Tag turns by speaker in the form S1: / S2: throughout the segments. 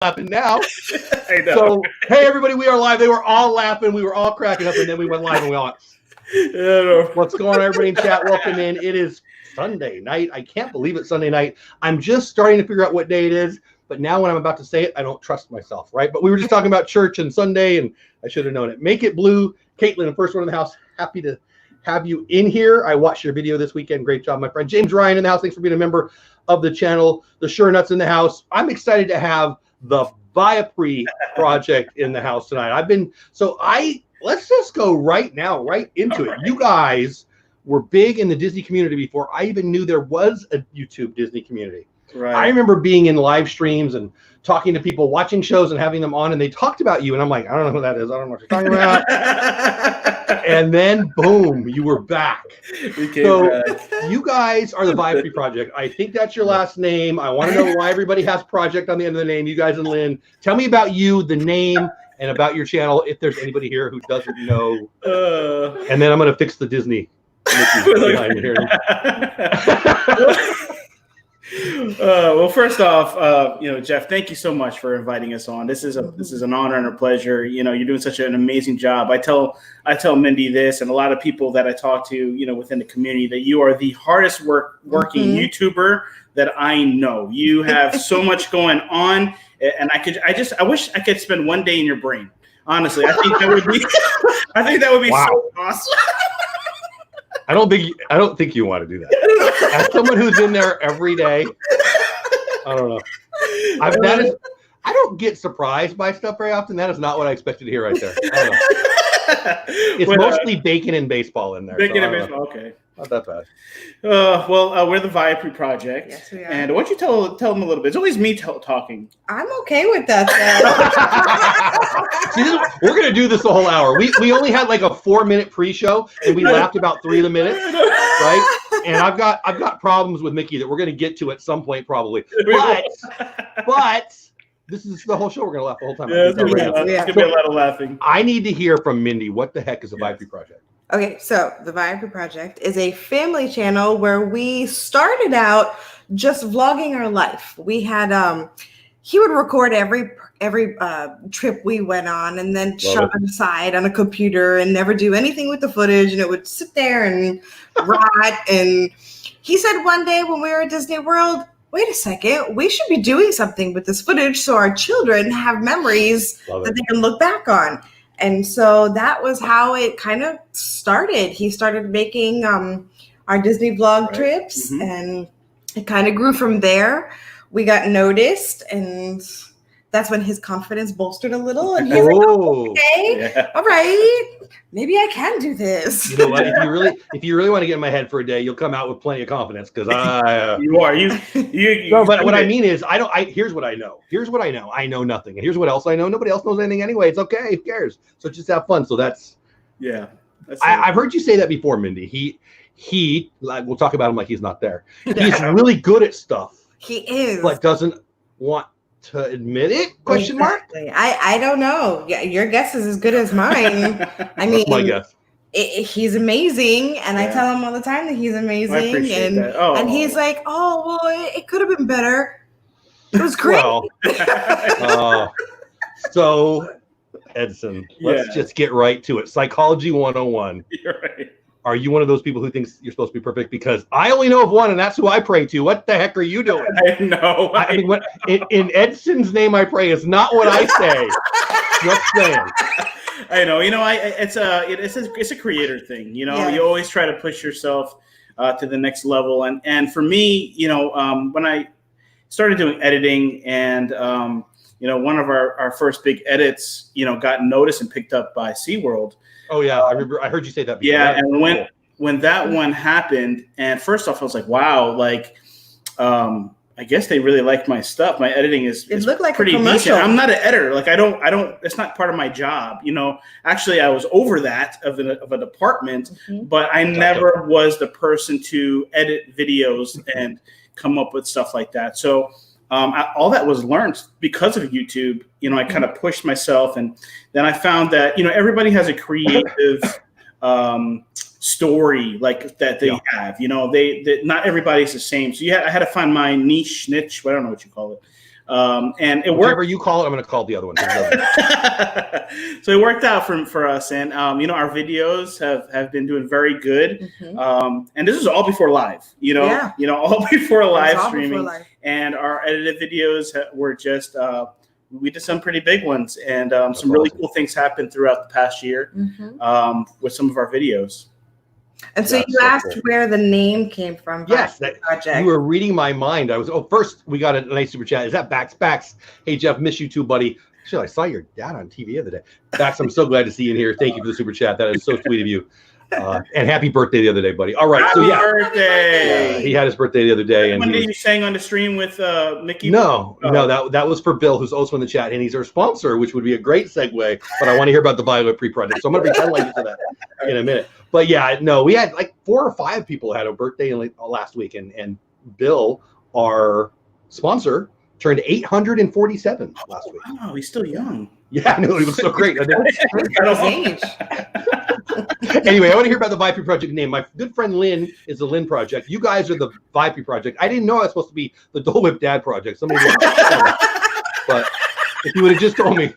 S1: laughing now.
S2: I know.
S1: So, hey, everybody, we are live. They were all laughing. We were all cracking up, and then we went live and we all went, what's going on, everybody in chat? Welcome in. It is Sunday night. I can't believe it's Sunday night. I'm just starting to figure out what day it is, but now when I'm about to say it, I don't trust myself, right? But we were just talking about church and Sunday, and I should have known it. Make It Blue. Caitlin, the first one in the house. Happy to have you in here. I watched your video this weekend. Great job, my friend. James Ryan in the house. Thanks for being a member of the channel. The Sure Nuts in the house. I'm excited to have the Viapree Project in the house tonight. Let's just go right now, right into it. You guys were big in the Disney community before I even knew there was a YouTube Disney community.
S2: Right.
S1: I remember being in live streams and talking to people, watching shows and having them on, and they talked about you, and I'm like, I don't know who that is. I don't know what you're talking about. And then, boom, you were back.
S2: We came back.
S1: You guys are the Viapree Project. I think that's your last name. I want to know why everybody has project on the end of the name. You guys and Lynn, tell me about you, the name, and about your channel, if there's anybody here who doesn't know. And then I'm going to fix the Disney.
S2: Well, first off, Jeff, thank you so much for inviting us on. This is an honor and a pleasure. You know, you're doing such an amazing job. I tell Mindy this, and a lot of people that I talk to, within the community, that you are the hardest working YouTuber that I know. You have so much going on, and I wish I could spend one day in your brain. Honestly, I think that would be
S1: wow.
S2: so awesome.
S1: I don't think you want to do that. As someone who's in there every day, I don't know. I don't get surprised by stuff very often. That is not what I expected to hear right there. I don't know. It's mostly bacon and baseball in there.
S2: Bacon and baseball, okay.
S1: Not that bad.
S2: We're the Viapree Project.
S3: Yes, we are.
S2: And why don't you tell them a little bit? It's always me talking.
S3: I'm okay with that.
S1: We're going to do this the whole hour. We only had like a 4-minute pre-show, and we laughed about 3 of the minutes, right? And I've got problems with Mickey that we're going to get to at some point probably. But this is the whole show. We're going to laugh the whole time.
S2: Yeah, it's going to be a lot of laughing.
S1: I need to hear from Mindy. What the heck is a Viapree Project?
S3: Okay, so the Viapree Project is a family channel where we started out just vlogging our life. We had he would record every trip we went on and then shove it aside on a computer and never do anything with the footage, and it would sit there and rot. And he said one day when we were at Disney World, wait a second, we should be doing something with this footage so our children have memories that they can look back on. And so that was how it kind of started. He started making our Disney vlog trips, and it kind of grew from there. We got noticed, and that's when his confidence bolstered a little. And he's like, oh, okay, all right, maybe I can do this.
S1: You know what? If you really want to get in my head for a day, you'll come out with plenty of confidence because
S2: you are.
S1: No, but what I mean is, here's what I know. Here's what I know. I know nothing. And here's what else I know. Nobody else knows anything anyway. It's okay. Who cares? So just have fun. So that's. I've heard you say that before, Mindy. He we'll talk about him like he's not there. He's really good at stuff.
S3: He is,
S1: but doesn't want to admit it? Question mark.
S3: I don't know. Yeah, your guess is as good as mine. I mean,
S1: that's my guess.
S3: He's amazing, and I tell him all the time that he's amazing.
S2: I appreciate that.
S3: And he's like, "Oh, well, it could have been better. It was great."
S1: So Edson, let's just get right to it. Psychology 101.
S2: You're right.
S1: Are you one of those people who thinks you're supposed to be perfect? Because I only know of one, and that's who I pray to. What the heck are you doing?
S2: I know.
S1: I mean, in Edson's name I pray is not what I say. Just saying.
S2: I know. It's a creator thing. You always try to push yourself to the next level. And for me, when I started doing editing, and one of our first big edits, got noticed and picked up by SeaWorld.
S1: Oh yeah, I remember. I heard you say that before.
S2: Yeah, and when that one happened, and first off, I was like, wow, I guess they really liked my stuff. My editing is
S3: looked like
S2: pretty
S3: a commercial.
S2: decent. I'm not an editor. Like I don't. It's not part of my job. Actually, I was over that of a department, but I never was the person to edit videos and come up with stuff like that. So. All that was learned because of YouTube. I kind of pushed myself, and then I found that everybody has a creative story like that they have. They not everybody's the same. So I had to find my niche. I don't know what you call it. And it worked.
S1: Whatever you call it, I'm going to call it the other one.
S2: So it worked out for us. And, our videos have been doing very good. And this is all before live, all before live streaming. And our edited videos were just, we did some pretty big ones. And some really cool things happened throughout the past year with some of our videos.
S3: And so you asked where the name came from.
S1: Yes, you were reading my mind. First we got a nice super chat. Is that Bax? Hey Jeff, miss you too, buddy. Actually, I saw your dad on TV the other day. Bax, I'm so glad to see you in here. Thank you for the super chat. That is so sweet of you. And happy birthday the other day, buddy. All right,
S2: happy birthday.
S1: He had his birthday the other day. And
S2: one day you sang on the stream with Mickey.
S1: No, that was for Bill, who's also in the chat, and he's our sponsor, which would be a great segue. But I want to hear about the Viapree Project, so I'm going to pretend like you said that in a minute. But yeah, no, we had like 4 or 5 people had a birthday last week, and Bill, our sponsor, turned 847 last week.
S2: Wow, he's still young.
S1: Yeah, I know, he was so great.
S3: Age.
S1: Anyway, I want to hear about the Viapree Project name. My good friend Lynn is the Lynn Project. You guys are the Viapree Project. I didn't know I was supposed to be the Dole Whip Dad Project. Somebody would have told me. But if you would have just told me.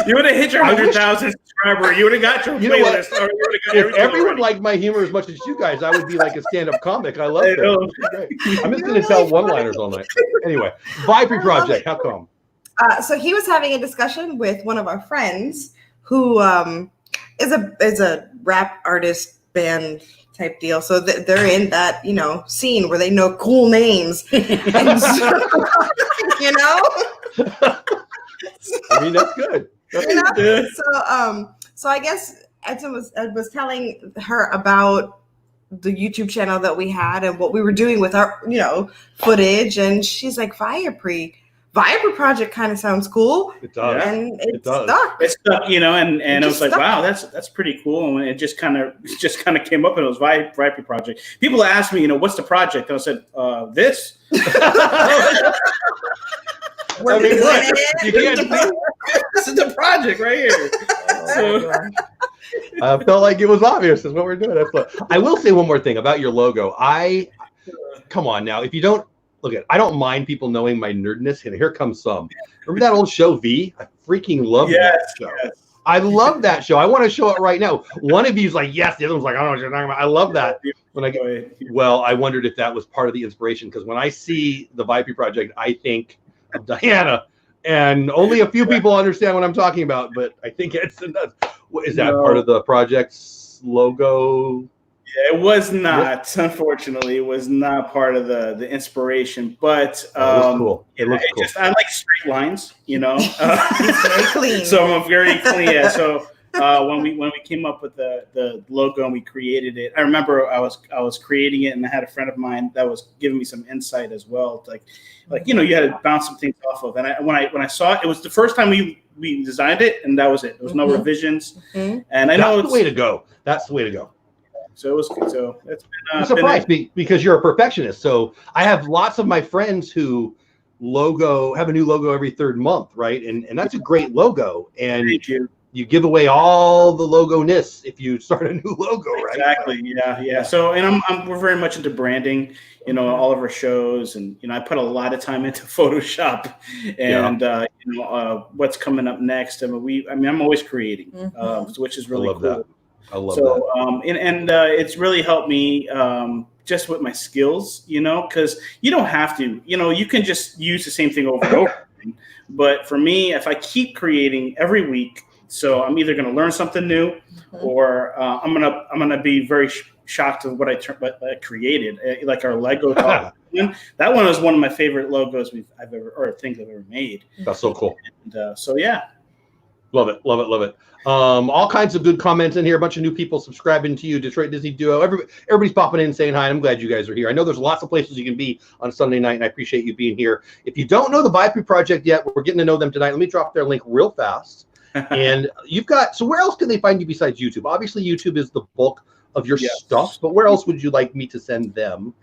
S2: You would have hit your 100,000 subscriber. You would have got your playlist.
S1: If everyone liked my humor as much as you guys, I would be like a stand-up comic. I love it. I'm just going to tell one-liners all night. Anyway, Viapree Project. How come?
S3: So he was having a discussion with one of our friends who is a rap artist band type deal. So they're in that, scene where they know cool names. And so,
S1: I mean, that's good.
S3: So I guess Edson was telling her about the YouTube channel that we had and what we were doing with our, footage. And she's like, Viapree Project kind of sounds cool.
S1: It does.
S3: And it
S1: does.
S3: stuck.
S2: It stuck, and I was like, wow, that's pretty cool. And it just kind of came up, and it was Viapree Project. People asked me, what's the project? And I said, this. This is the project right here.
S1: I felt like it was obvious. Is what we're doing. I will say one more thing about your logo. Come on now. If you don't I don't mind people knowing my nerdness, and here comes some. Remember that old show V? I freaking love that show. Yes. I love that show. I want to show it right now. One of you's like, yes. The other one's like, I don't know what you're talking about. I love that. I wondered if that was part of the inspiration, because when I see the Viapree Project, I think of Diana, and only a few people understand what I'm talking about. But I think is that part of the project's logo?
S2: Yeah, it was not. Unfortunately, it was not part of the inspiration. But
S1: it was cool. It looks cool.
S2: I like straight lines,
S3: It's very clean.
S2: So I'm very clean. Yeah. So when we came up with the logo and we created it, I remember I was creating it, and I had a friend of mine that was giving me some insight as well. Like you had to bounce some things off of. And when I saw it, it was the first time we designed it, and that was it. There was no revisions. And I know
S1: that's the way to go. That's the way to go.
S2: So it was good. So it's been.
S1: I'm surprised because you're a perfectionist. So I have lots of my friends who have a new logo every 3rd month, right? And that's a great logo. And you give away all the logo-ness if you start a new logo, right?
S2: Exactly. Yeah. So we're very much into branding, all of our shows, and I put a lot of time into Photoshop and what's coming up next. I'm always creating, which is really cool. That.
S1: I love that.
S2: And it's really helped me just with my skills, because you don't have to, you can just use the same thing over and over. But for me, if I keep creating every week, so I'm either going to learn something new, or I'm gonna be very shocked at what I created, like our Lego top. That one was one of my favorite logos I've ever made.
S1: That's so cool.
S2: And so yeah.
S1: Love it. All kinds of good comments in here. A bunch of new people subscribing to you, Detroit Disney Duo. Everybody's popping in saying hi. I'm glad you guys are here. I know there's lots of places you can be on Sunday night, and I appreciate you being here. If you don't know the Viapree Project yet, we're getting to know them tonight. Let me drop their link real fast. And so where else can they find you besides YouTube? Obviously, YouTube is the bulk of your stuff, but where else would you like me to send them?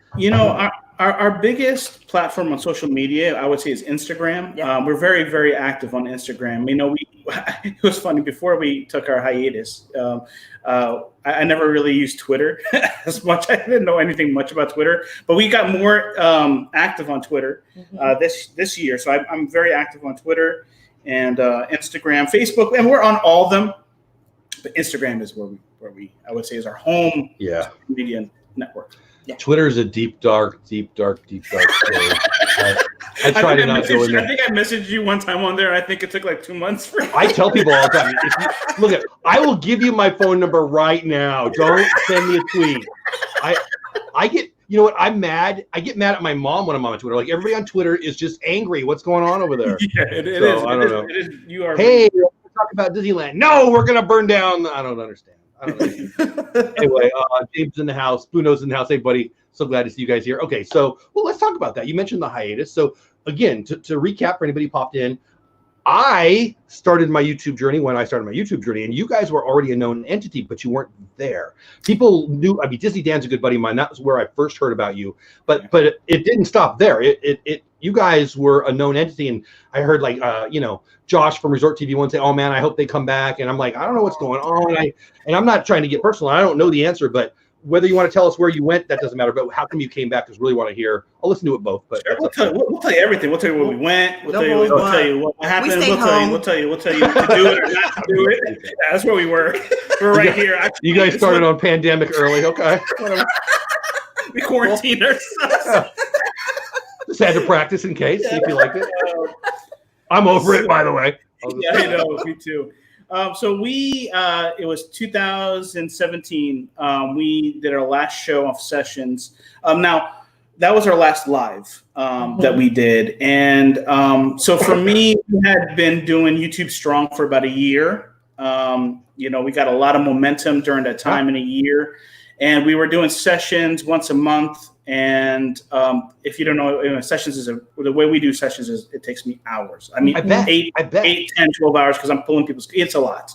S2: Our biggest platform on social media, I would say, is Instagram. We're very, very active on Instagram. it was funny, before we took our hiatus, I never really used Twitter as much. I didn't know anything much about Twitter, but we got more active on Twitter this year. So I'm very active on Twitter and Instagram, Facebook, and we're on all of them. But Instagram is where we I would say is our home media network.
S1: Yeah. Twitter is a deep, dark story. I try to not go in there.
S2: I think I messaged you one time on there. I think it took like 2 months for
S1: I tell people all the time, I will give you my phone number right now. Don't send me a tweet. I get, you know what? I'm mad. I get mad at my mom when I'm on Twitter. Like, everybody on Twitter is just angry. What's going on over there?
S2: Yeah, it is. I don't know. It is. You are.
S1: Hey, let's talk about Disneyland. No, we're gonna burn down. I don't understand. Anyway, James in the house, Bruno's in the house. Hey, buddy, so glad to see you guys here. Okay, so let's talk about that. You mentioned the hiatus. So again, to recap for anybody who popped in, I started my YouTube journey when I started my YouTube journey, and you guys were already a known entity, but you weren't there. People knew. I mean, Disney Dan's a good buddy of mine. That was where I first heard about you. But it didn't stop there. You guys were a known entity, and I heard like Josh from Resort TV once say, "Oh man, I hope they come back." And I'm like, I don't know what's going on. And I'm not trying to get personal. I don't know the answer, but whether you want to tell us where you went, that doesn't matter. But how come you came back? Because really want to hear. I'll listen to it both. But
S2: sure, we'll tell you everything. We'll tell you where we went. We'll tell you what happened. We'll tell you to do it or not to do it. Yeah, that's where we were. We're right here.
S1: You guys started on pandemic early. Okay.
S2: We quarantined ourselves.
S1: Just had to practice in case. See if you liked it. I'm over it, by the way.
S2: Yeah, I know. Me too. So it was 2017. We did our last show of sessions. Now, that was our last live that we did. And so for me, we had been doing YouTube Strong for about a year. We got a lot of momentum during that time in a year. And we were doing sessions once a month. And if you don't know, sessions the way we do sessions is it takes me hours. I mean, I bet. 8, 10, 12 hours because I'm pulling people's. It's a lot.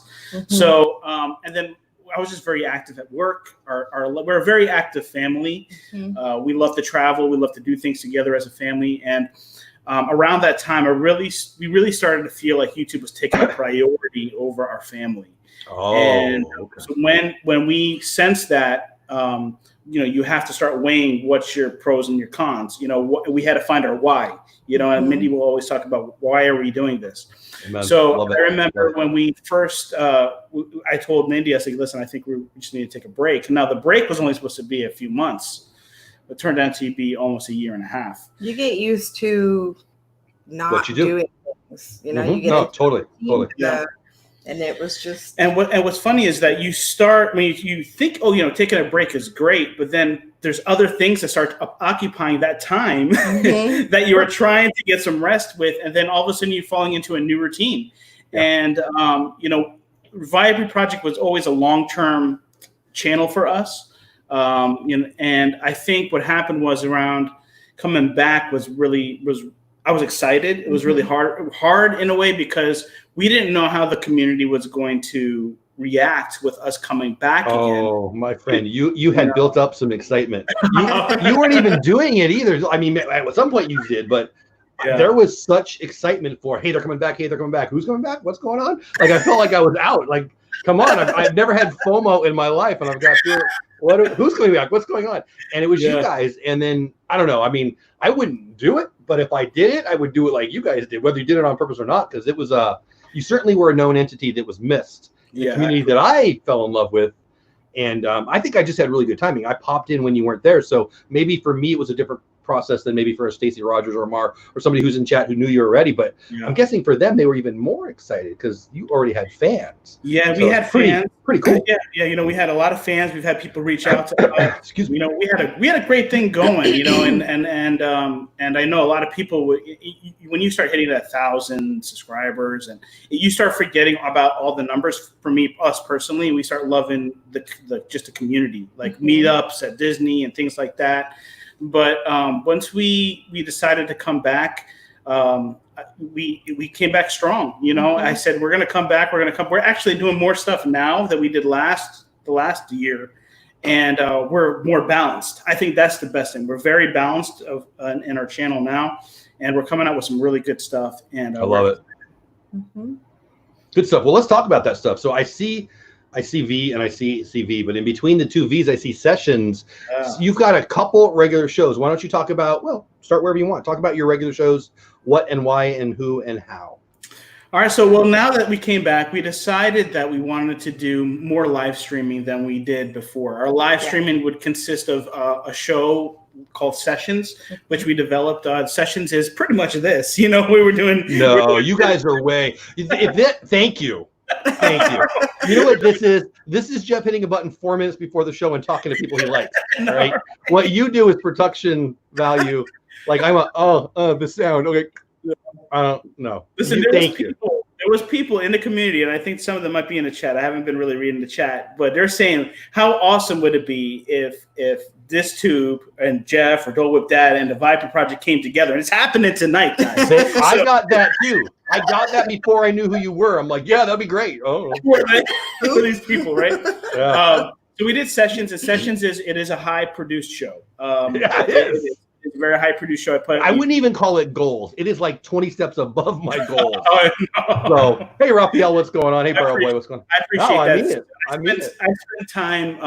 S2: So and then I was just very active at work. We're a very active family. We love to travel. We love to do things together as a family. And around that time, we really started to feel like YouTube was taking a priority over our family. So when we sensed that. You have to start weighing what's your pros and your cons. We had to find our why. And Mindy will always talk about why are we doing this. Amen. So I remember when we first, I told Mindy, I said, listen, I think we just need to take a break. Now the break was only supposed to be a few months. It turned out to be almost a year and a half.
S3: You get used to not doing things. You get
S1: totally.
S3: Yeah. And it was just.
S2: And what's funny is that you start when you think, taking a break is great, but then there's other things that start occupying that time that you are trying to get some rest with, and then all of a sudden you're falling into a new routine. Yeah. And Viapree Project was always a long-term channel for us. And I think what happened was around coming back I was excited. It was really hard in a way because we didn't know how the community was going to react with us coming back again.
S1: Oh, my friend, you had built up some excitement. You weren't even doing it either. I mean, at some point you did, but there was such excitement for, hey, they're coming back. Hey, they're coming back. Who's coming back? What's going on? Like, I felt like I was out. Like, come on. I've never had FOMO in my life, and I've got to, who's coming back? What's going on? And it was you guys. And then, I don't know. I mean, I wouldn't do it, but if I did it, I would do it like you guys did, whether you did it on purpose or not, because it was you certainly were a known entity that was missed. The community that I fell in love with. And I think I just had really good timing. I popped in when you weren't there. So maybe for me, it was a different process than maybe for a Stacey Rogers or a Mar or somebody who's in chat who knew you already. But I'm guessing for them, they were even more excited because you already had fans.
S2: Yeah, so we had fans.
S1: Pretty cool.
S2: Yeah, we had a lot of fans. We've had people reach out to us. Excuse me. We had a great thing going. And I know a lot of people when you start hitting that 1,000 subscribers and you start forgetting about all the numbers. For us personally, we start loving just the community, like meetups at Disney and things like that. But once we decided to come back, we came back strong. I said we're going to come back. We're actually doing more stuff now than we did the last year, and we're more balanced. I think that's the best thing. We're very balanced in our channel now, and we're coming out with some really good stuff. And
S1: I love it. Good stuff. Well, let's talk about that stuff. So I see V and I see CV, but in between the two V's, I see Sessions. So you've got a couple regular shows. Why don't you talk about, well, start wherever you want. Talk about your regular shows, what and why and who and how.
S2: All right. So, well, now that we came back, we decided that we wanted to do more live streaming than we did before. Our live streaming would consist of a show called Sessions, which we developed. Sessions is pretty much this. We were doing.
S1: No, you guys are way. Thank you. Thank you. You know what this is? This is Jeff hitting a button 4 minutes before the show and talking to people he likes. Right? What you do is production value. Like I'm the sound. Okay. I don't know.
S2: Listen, there was people in the community, and I think some of them might be in the chat. I haven't been really reading the chat, but they're saying, how awesome would it be if DisTube and Jeff or Dole Whip Dad and the Viapree Project came together? And it's happening tonight, guys.
S1: I got that too. I got that before I knew who you were. I'm like, yeah, that'd be great. Oh,
S2: who are these people, right?
S1: Yeah.
S2: So we did Sessions, and Sessions is a high produced show.
S1: Yeah, it is.
S2: It's a very high produced show.
S1: I wouldn't even call it goals. It is like 20 steps above my goals.
S2: Oh, no.
S1: So, hey, Raphael, what's going on? Hey, Barrel Boy, what's going on?
S2: I appreciate that.
S1: I mean it.
S2: I spent time,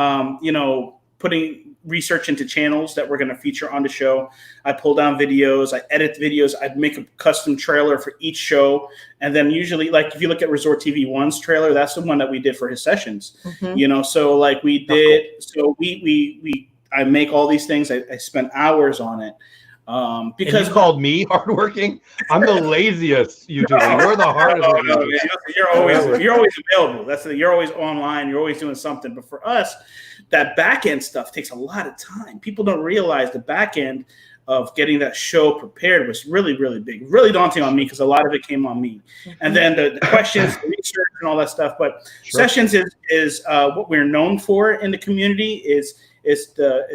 S2: putting research into channels that we're going to feature on the show. I pull down videos, I edit videos, I'd make a custom trailer for each show. And then usually, like if you look at Resort TV 1's trailer, that's the one that we did for his Sessions. Mm-hmm. So like we did, so I make all these things. I spent hours on it. Because
S1: and you called me hardworking. I'm the laziest YouTuber. You're the hardest.
S2: No, you're always available. You're always online. You're always doing something. But for us, that back end stuff takes a lot of time. People don't realize the back end of getting that show prepared was really, really big, really daunting on me because a lot of it came on me. Mm-hmm. And then the questions, the research, and all that stuff. But Sessions is what we're known for in the community. It's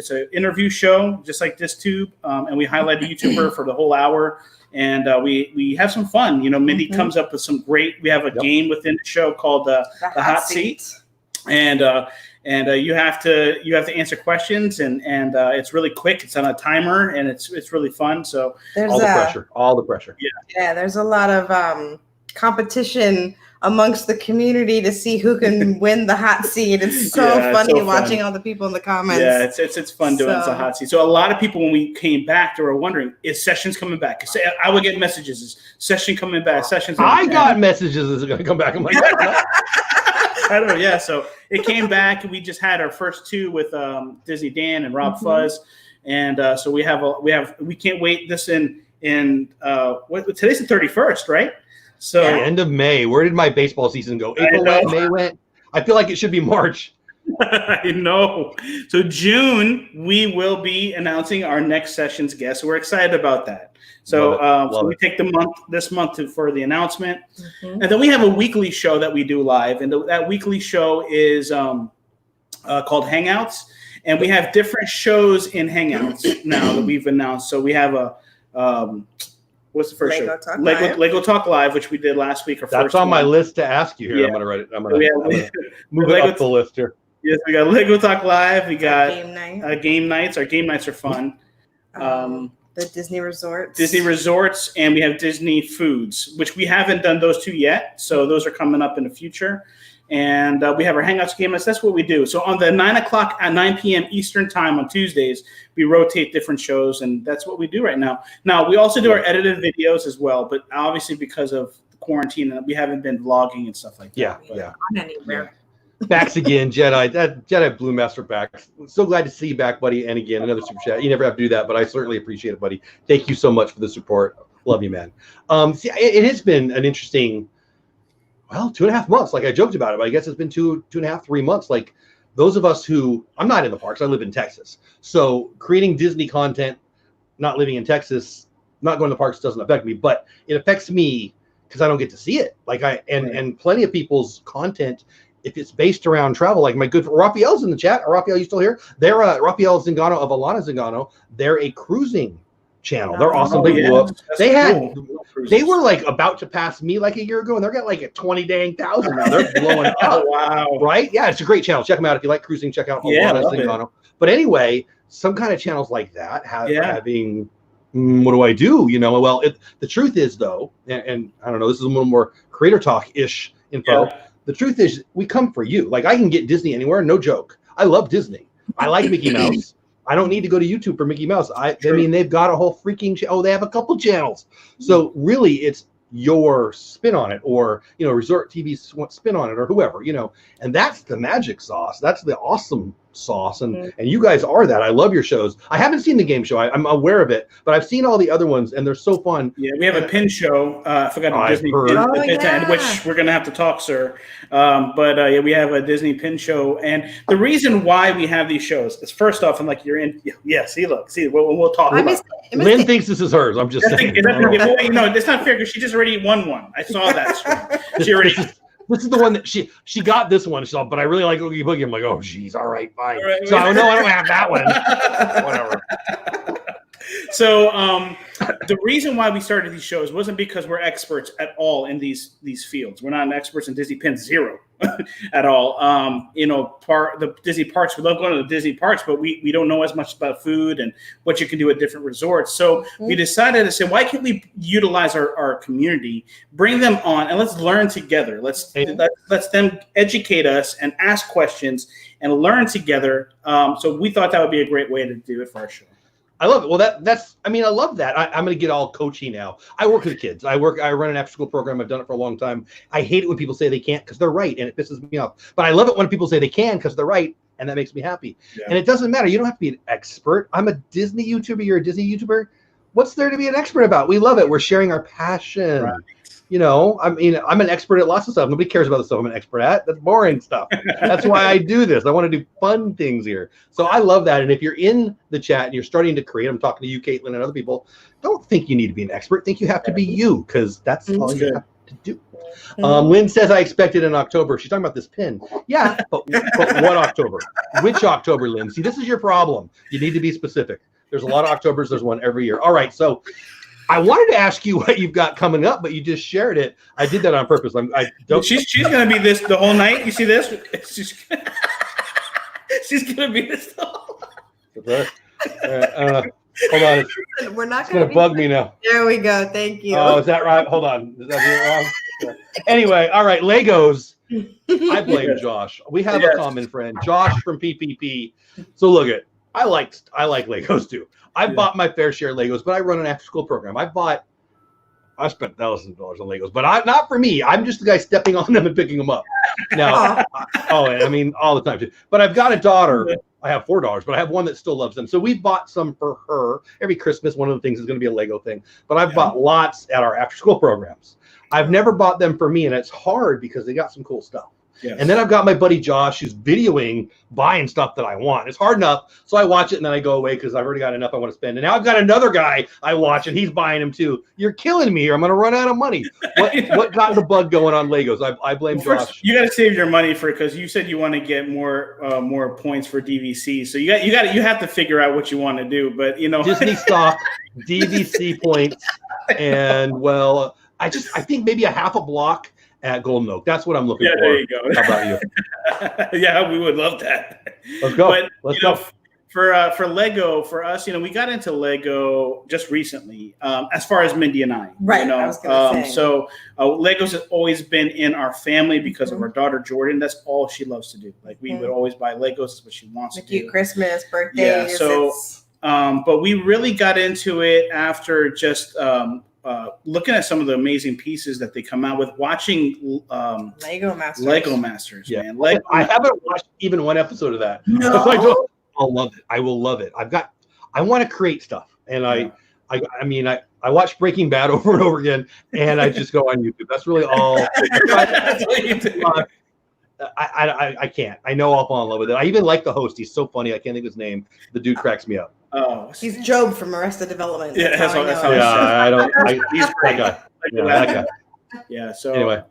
S2: an interview show, just like DisTube, and we highlight a YouTuber for the whole hour, and we have some fun. Mindy comes up with some great. We have a game within the show called the Hot Seat, and you have to answer questions, and it's really quick. It's on a timer, and it's really fun. So
S3: there's
S1: all the pressure.
S3: Yeah. There's a lot of competition amongst the community to see who can win the hot seat. It's so funny watching all the people in the comments.
S2: Yeah, it's fun doing the hot seat. So a lot of people, when we came back, they were wondering, is Sessions coming back? I would get messages, is Session coming back? Sessions.
S1: I got messages, is it going to come back? I'm like,
S2: I don't know. Yeah, so it came back. We just had our first two with Disney Dan and Rob Fuzz, and so we can't wait. This in today's the 31st, right? So
S1: end of May. Where did my baseball season go? April went, May went. I feel like it should be March.
S2: I know. So June, we will be announcing our next Sessions guest. We're excited about that. So we take this month for the announcement, and then we have a weekly show that we do live, and that weekly show is called Hangouts, and we have different shows in Hangouts now that we've announced. So we have a what's the first show? Lego Talk Live, which we did last week.
S1: That's on my list to ask you here. Yeah. I'm going to write it. I'm going to move it up the list here.
S2: Yes, we got Lego Talk Live. We got game nights. Our game nights are fun.
S3: The Disney Resorts.
S2: And we have Disney Foods, which we haven't done those two yet. So those are coming up in the future. And we have our Hangouts game nights. That's what we do. So on the 9 p.m. Eastern time on Tuesdays, we rotate different shows, and that's what we do right now. Now, we also do our edited videos as well, but obviously because of the quarantine, we haven't been vlogging and stuff like that.
S3: Yeah.
S1: Backs again, Jedi. That Jedi Blue Master back. So glad to see you back, buddy. And again, another super chat. You never have to do that, but I certainly appreciate it, buddy. Thank you so much for the support. Love you, man. It has been an interesting 2.5 months. Like I joked about it, but I guess it's been 2.5, 3 months. Like those of us who, I'm not in the parks, I live in Texas. So creating Disney content, not living in Texas, not going to the parks doesn't affect me, but it affects me because I don't get to see it. Like and plenty of people's content, if it's based around travel, like my good Raphael's in the chat. Raphael, you still here? They're Raphael Zingano of Alana Zingano. They're a cruising channel. They're awesome. They blew up. They were like about to pass me like a year ago, and they're got like a 20,000 now. They're blowing up.
S2: Wow.
S1: Right? Yeah, it's a great channel. Check them out if you like cruising. Check out Alana Zingano. But anyway, some kind of channels like that having what do I do? Well, the truth is though, and I don't know, this is a little more creator talk-ish info.
S2: Yeah.
S1: The truth is, we come for you. Like, I can get Disney anywhere, no joke. I love Disney. I like Mickey Mouse. I don't need to go to YouTube for Mickey Mouse. I mean, they've got a whole freaking they have a couple channels. So really, it's your spin on it, or Resort TV spin on it, or whoever, and that's the magic sauce. That's the awesome sauce, and you guys are that. I love your shows. I haven't seen the game show. I'm aware of it, but I've seen all the other ones, and they're so fun.
S2: Yeah, we have a pin show. I forgot the Disney pin, which we're gonna have to talk, sir. But we have a Disney pin show, and the reason why we have these shows is, first off, and like you're in. Yeah, see, we'll talk.
S1: Lynn thinks this is hers. I'm just saying.
S2: It's not fair because she just already won one. I saw that. She already.
S1: This is the one that she got this one. She's all, but I really like Oogie Boogie. I'm like, oh, geez, all right, fine. Right, so I don't have that one. Whatever.
S2: So the reason why we started these shows wasn't because we're experts at all in these fields. We're not experts in Disney pins, zero at all. The Disney parks, we love going to the Disney parks, but we don't know as much about food and what you can do at different resorts. So we decided to say, why can't we utilize our community, bring them on, and let's learn together. Let's them educate us and ask questions and learn together. So we thought that would be a great way to do it for our show.
S1: I love it. Well, I love that. I'm going to get all coachy now. I work with kids. I run an after school program. I've done it for a long time. I hate it when people say they can't because they're right, and it pisses me off. But I love it when people say they can because they're right, and that makes me happy. Yeah. And it doesn't matter. You don't have to be an expert. I'm a Disney YouTuber. You're a Disney YouTuber. What's there to be an expert about? We love it. We're sharing our passion. Right. I'm an expert at lots of stuff. Nobody cares about the stuff I'm an expert at. That's boring stuff. That's why I do this. I want to do fun things here. So I love that. And if you're in the chat and you're starting to create, I'm talking to you, Caitlin, and other people, don't think you need to be an expert. Think you have to be you, because that's all you have to do. Lynn says, I expect it in October. She's talking about this pin. Yeah, but what October? Which October, Lynn? See, this is your problem. You need to be specific. There's a lot of Octobers. There's one every year. All right, so I wanted to ask you what you've got coming up, but you just shared it. I did that on purpose.
S2: She's going to be this the whole night. You see this? She's going to be this the whole
S1: night. Hold on.
S3: We're not
S1: going to bug me now.
S3: There we go. Thank you.
S1: Oh, is that right? Hold on. Is that wrong? Anyway, all right. Legos. I blame Josh. We have a common friend, Josh from PPP. So look at. I like Legos too. I've bought my fair share of Legos, but I run an after-school program. I spent thousands of dollars on Legos, but not for me. I'm just the guy stepping on them and picking them up. Now, all the time too. But I've got a daughter. I have 4 daughters, but I have one that still loves them. So we bought some for her. Every Christmas, one of the things is going to be a Lego thing. But I've bought lots at our after-school programs. I've never bought them for me, and it's hard because they got some cool stuff. Yes. And then I've got my buddy Josh who's videoing buying stuff that I want. It's hard enough. So I watch it and then I go away because I've already got enough I want to spend. And now I've got another guy I watch and he's buying them too. You're killing me here. I'm going to run out of money. What got the bug going on Legos? I blame Josh.
S2: You got to save your money because you said you want to get more points for DVC. So you have to figure out what you want to do. But
S1: Disney stock, DVC points, and I think maybe a half a block at Golden Oak. That's what I'm looking for.
S2: There you go.
S1: How about you?
S2: Yeah, we would love that.
S1: Let's go.
S2: But,
S1: Let's go.
S2: For Lego, for us, we got into Lego just recently, as far as Mindy and I.
S3: Right. I was gonna say.
S2: So Legos has always been in our family because of our daughter Jordan. That's all she loves to do. Like we would always buy Legos. That's what she wants to do.
S3: Cute Christmas, birthdays.
S2: Yeah. So, but we really got into it after just looking at some of the amazing pieces that they come out with, watching
S3: Lego Masters,
S1: yeah.
S2: Man.
S1: I haven't watched even one episode of that.
S3: No.
S1: I'll love it. I will love it. I want to create stuff, and I watch Breaking Bad over and over again, and I just go on YouTube. That's really all. That's what you do. I can't. I know I'll fall in love with it. I even like the host. He's so funny. I can't think of his name. The dude cracks me up.
S3: Oh, he's Job from Arrested Development.
S2: Yeah, that's how
S1: I don't.
S2: He's great.
S1: That guy.
S2: Yeah. So
S1: anyway.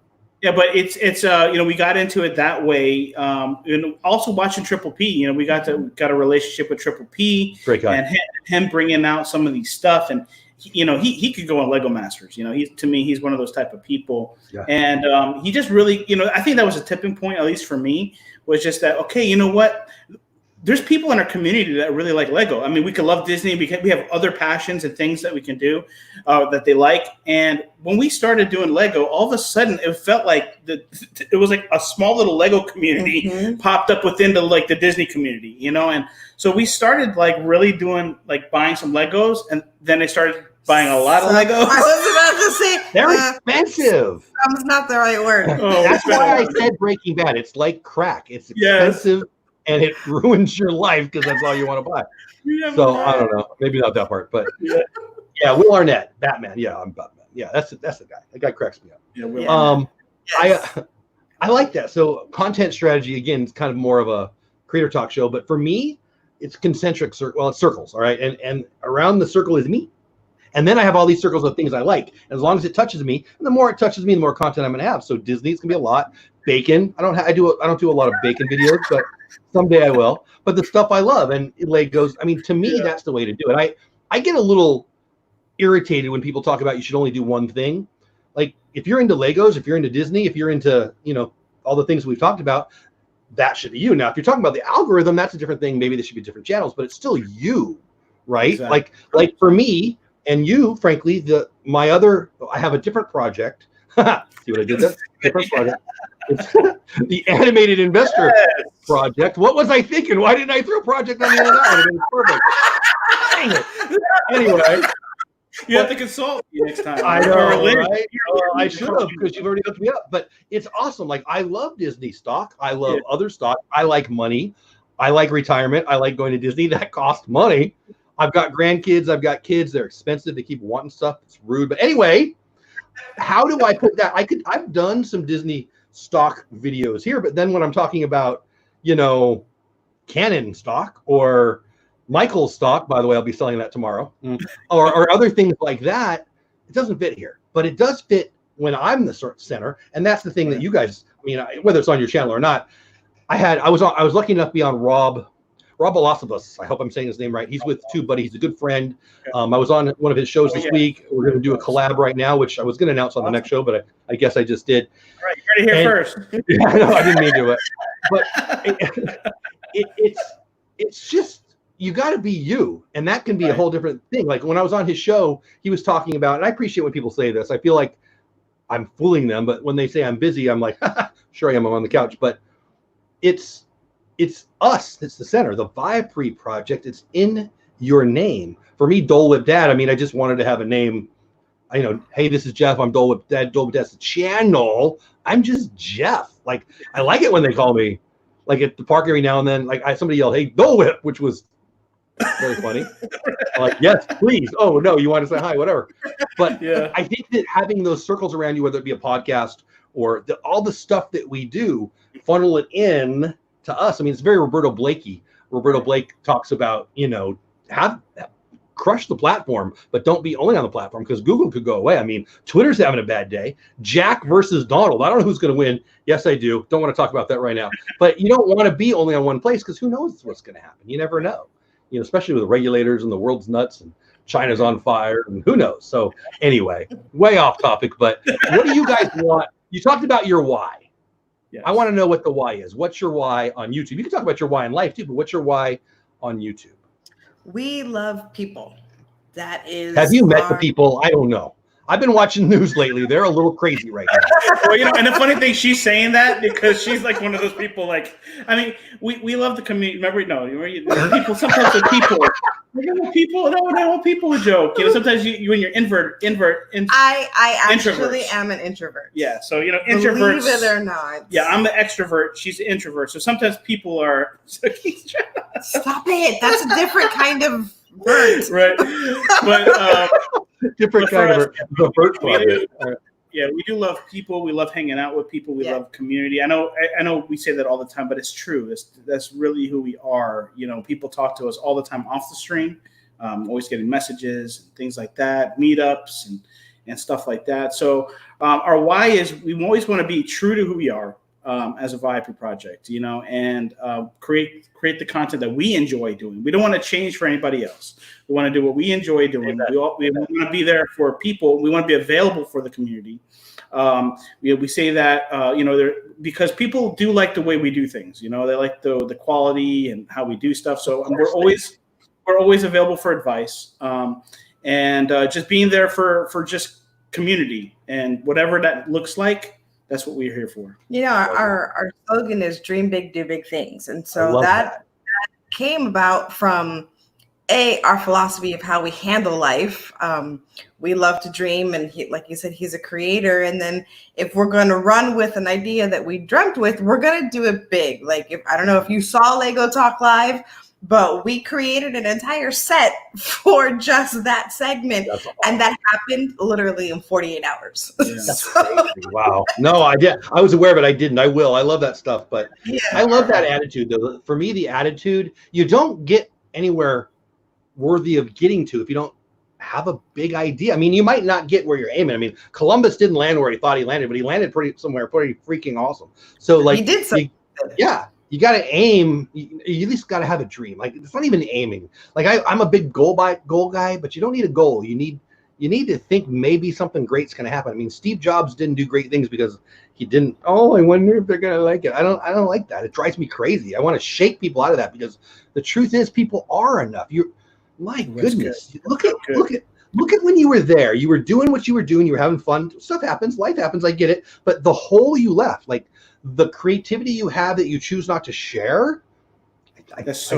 S2: Yeah, but it's we got into it that way, and also watching Triple P. We got a relationship with Triple P.
S1: Great guy.
S2: And him bringing out some of these stuff, and he could go on Lego Masters. He's one of those type of people, and he just really I think that was a tipping point, at least for me, was just that okay. You know what? there's people in our community that really like Lego. I mean, we could love Disney. We have other passions and things that we can do that they like. And when we started doing Lego, all of a sudden it felt like it was like a small little Lego community popped up within the Disney community, you know. And so we started like really doing like buying some Legos, and then they started buying a lot of Legos.
S3: I was about to say
S1: they're expensive.
S3: That's not the right word.
S1: That's why I said Breaking Bad. It's like crack. It's expensive. Yes. And it ruins your life because that's all you want to buy. So I don't know, maybe not that part, but yeah, Will Arnett, Batman. Yeah, I'm Batman. Yeah, that's the guy. That guy cracks me up. Yeah, I like that. So content strategy again is kind of more of a creator talk show, but for me, it's concentric. It's circles. All right, and around the circle is me, and then I have all these circles of things I like. And as long as it touches me, and the more it touches me, the more content I'm going to have. So Disney's going to be a lot. Bacon. I don't do a lot of bacon videos, but someday I will. But the stuff I love and Legos. I mean, to me, that's the way to do it. I get a little irritated when people talk about you should only do one thing. Like if you're into Legos, if you're into Disney, if you're into all the things we've talked about, that should be you. Now, if you're talking about the algorithm, that's a different thing. Maybe there should be different channels, but it's still you, right? Exactly. Like for me and you, frankly, I have a different project. See what I did there? Different project. It's the Animated Investor Project. What was I thinking? Why didn't I throw a project on the end of that? It was perfect. Dang it. Anyway.
S2: You have to consult me next time.
S1: I know, right? I should have, because you've already hooked me up. But it's awesome. Like, I love Disney stock. I love other stock. I like money. I like retirement. I like going to Disney. That costs money. I've got grandkids. I've got kids. They're expensive. They keep wanting stuff. It's rude. But anyway, how do I put that? I've done some Disney stock videos here, but then when I'm talking about, Canon stock or Michael's stock, by the way, I'll be selling that tomorrow, or other things like that, it doesn't fit here. But it does fit when I'm the center, and that's the thing that you guys, whether it's on your channel or not, I was lucky enough to be on Rob Alosabus. I hope I'm saying his name right. He's with TubeBudy. He's a good friend. I was on one of his shows this week. We're going to do a collab right now, which I was going to announce on the next show, but I guess I just did.
S2: All right, you heard it here first.
S1: Yeah, no, I didn't mean to. But it's just, you got to be you, and that can be a whole different thing. Like when I was on his show, he was talking about, and I appreciate when people say this. I feel like I'm fooling them, but when they say I'm busy, I'm like, sure I am. I'm on the couch, but it's us. It's the center. The Viapree Project. It's in your name. For me, Dole Whip Dad. I just wanted to have a name. Hey, this is Jeff. I'm Dole Whip Dad. Dole Whip Dad's the channel. I'm just Jeff. Like, I like it when they call me, like at the park every now and then. Like somebody yelled, "Hey, Dole Whip," which was very funny. I'm like, yes, please. Oh no, you want to say hi? Whatever. But I think that having those circles around you, whether it be a podcast or all the stuff that we do, funnel it in to us. It's very Roberto Blakey. Roberto Blake talks about, have crush the platform, but don't be only on the platform, because Google could go away. Twitter's having a bad day. Jack versus Donald. I don't know who's going to win. Yes, I do. Don't want to talk about that right now. But you don't want to be only on one place, because who knows what's going to happen. You never know. Especially with the regulators and the world's nuts and China's on fire and who knows. So anyway, way off topic, but what do you guys want? You talked about your why. Yes. I want to know what the why is. What's your why on YouTube? You can talk about your why in life too, but what's your why on YouTube?
S3: We love people. That is.
S1: Have you met the people? I don't know. I've been watching news lately. They're a little crazy right now.
S2: Well, and the funny thing, she's saying that because she's like one of those people. Like, we love the community. Remember, people. Sometimes the people. People, no, people a joke. Sometimes you when you're invert.
S3: I actually am an introvert.
S2: Yeah, so introverts.
S3: Believe it or not.
S2: Yeah, I'm the extrovert. She's the introvert. So sometimes people are.
S3: Stop it! That's a different kind of bird.
S2: Right, but
S1: different kind of the bird project.
S2: Yeah, we do love people. We love hanging out with people. We love community. I know we say that all the time, but it's true. That's really who we are. People talk to us all the time off the stream, always getting messages and things like that, meetups and stuff like that. So our why is we always want to be true to who we are. as a Viapree Project, and create the content that we enjoy doing. We don't want to change for anybody else. We want to do what we enjoy doing. We want to be there for people. We want to be available for the community. We say that, because people do like the way we do things. They like the quality and how we do stuff. So we're always available for advice, and just being there for just community and whatever that looks like. That's what we're here for.
S3: Our slogan is dream big, do big things. And so that came about from our philosophy of how we handle life. We love to dream, and like you said, he's a creator. And then if we're going to run with an idea that we dreamt with, we're going to do it big. Like, I don't know if you saw Lego Talk Live, but we created an entire set for just that segment. Awesome. And that happened literally in 48 hours. Yeah.
S1: That's crazy. Wow. No, I did. I was aware, but I didn't. I will. I love that stuff. But I love that attitude, though. For me, the attitude, you don't get anywhere worthy of getting to if you don't have a big idea. I mean, you might not get where you're aiming. I mean, Columbus didn't land where he thought he landed, but he landed somewhere pretty freaking awesome. So, like,
S3: he did something.
S1: You got to aim. You at least got to have a dream. Like, it's not even aiming. Like, I'm a big goal guy, but you don't need a goal. You need to think maybe something great's going to happen. I mean, Steve Jobs didn't do great things because he didn't. Oh, I wonder if they're going to like it. I don't like that. It drives me crazy. I want to shake people out of that, because the truth is, people are enough. My goodness, look at when you were there. You were doing what you were doing. You were having fun. Stuff happens. Life happens. I get it. But the hole you left, like, the creativity you have that you choose not to share, I think that's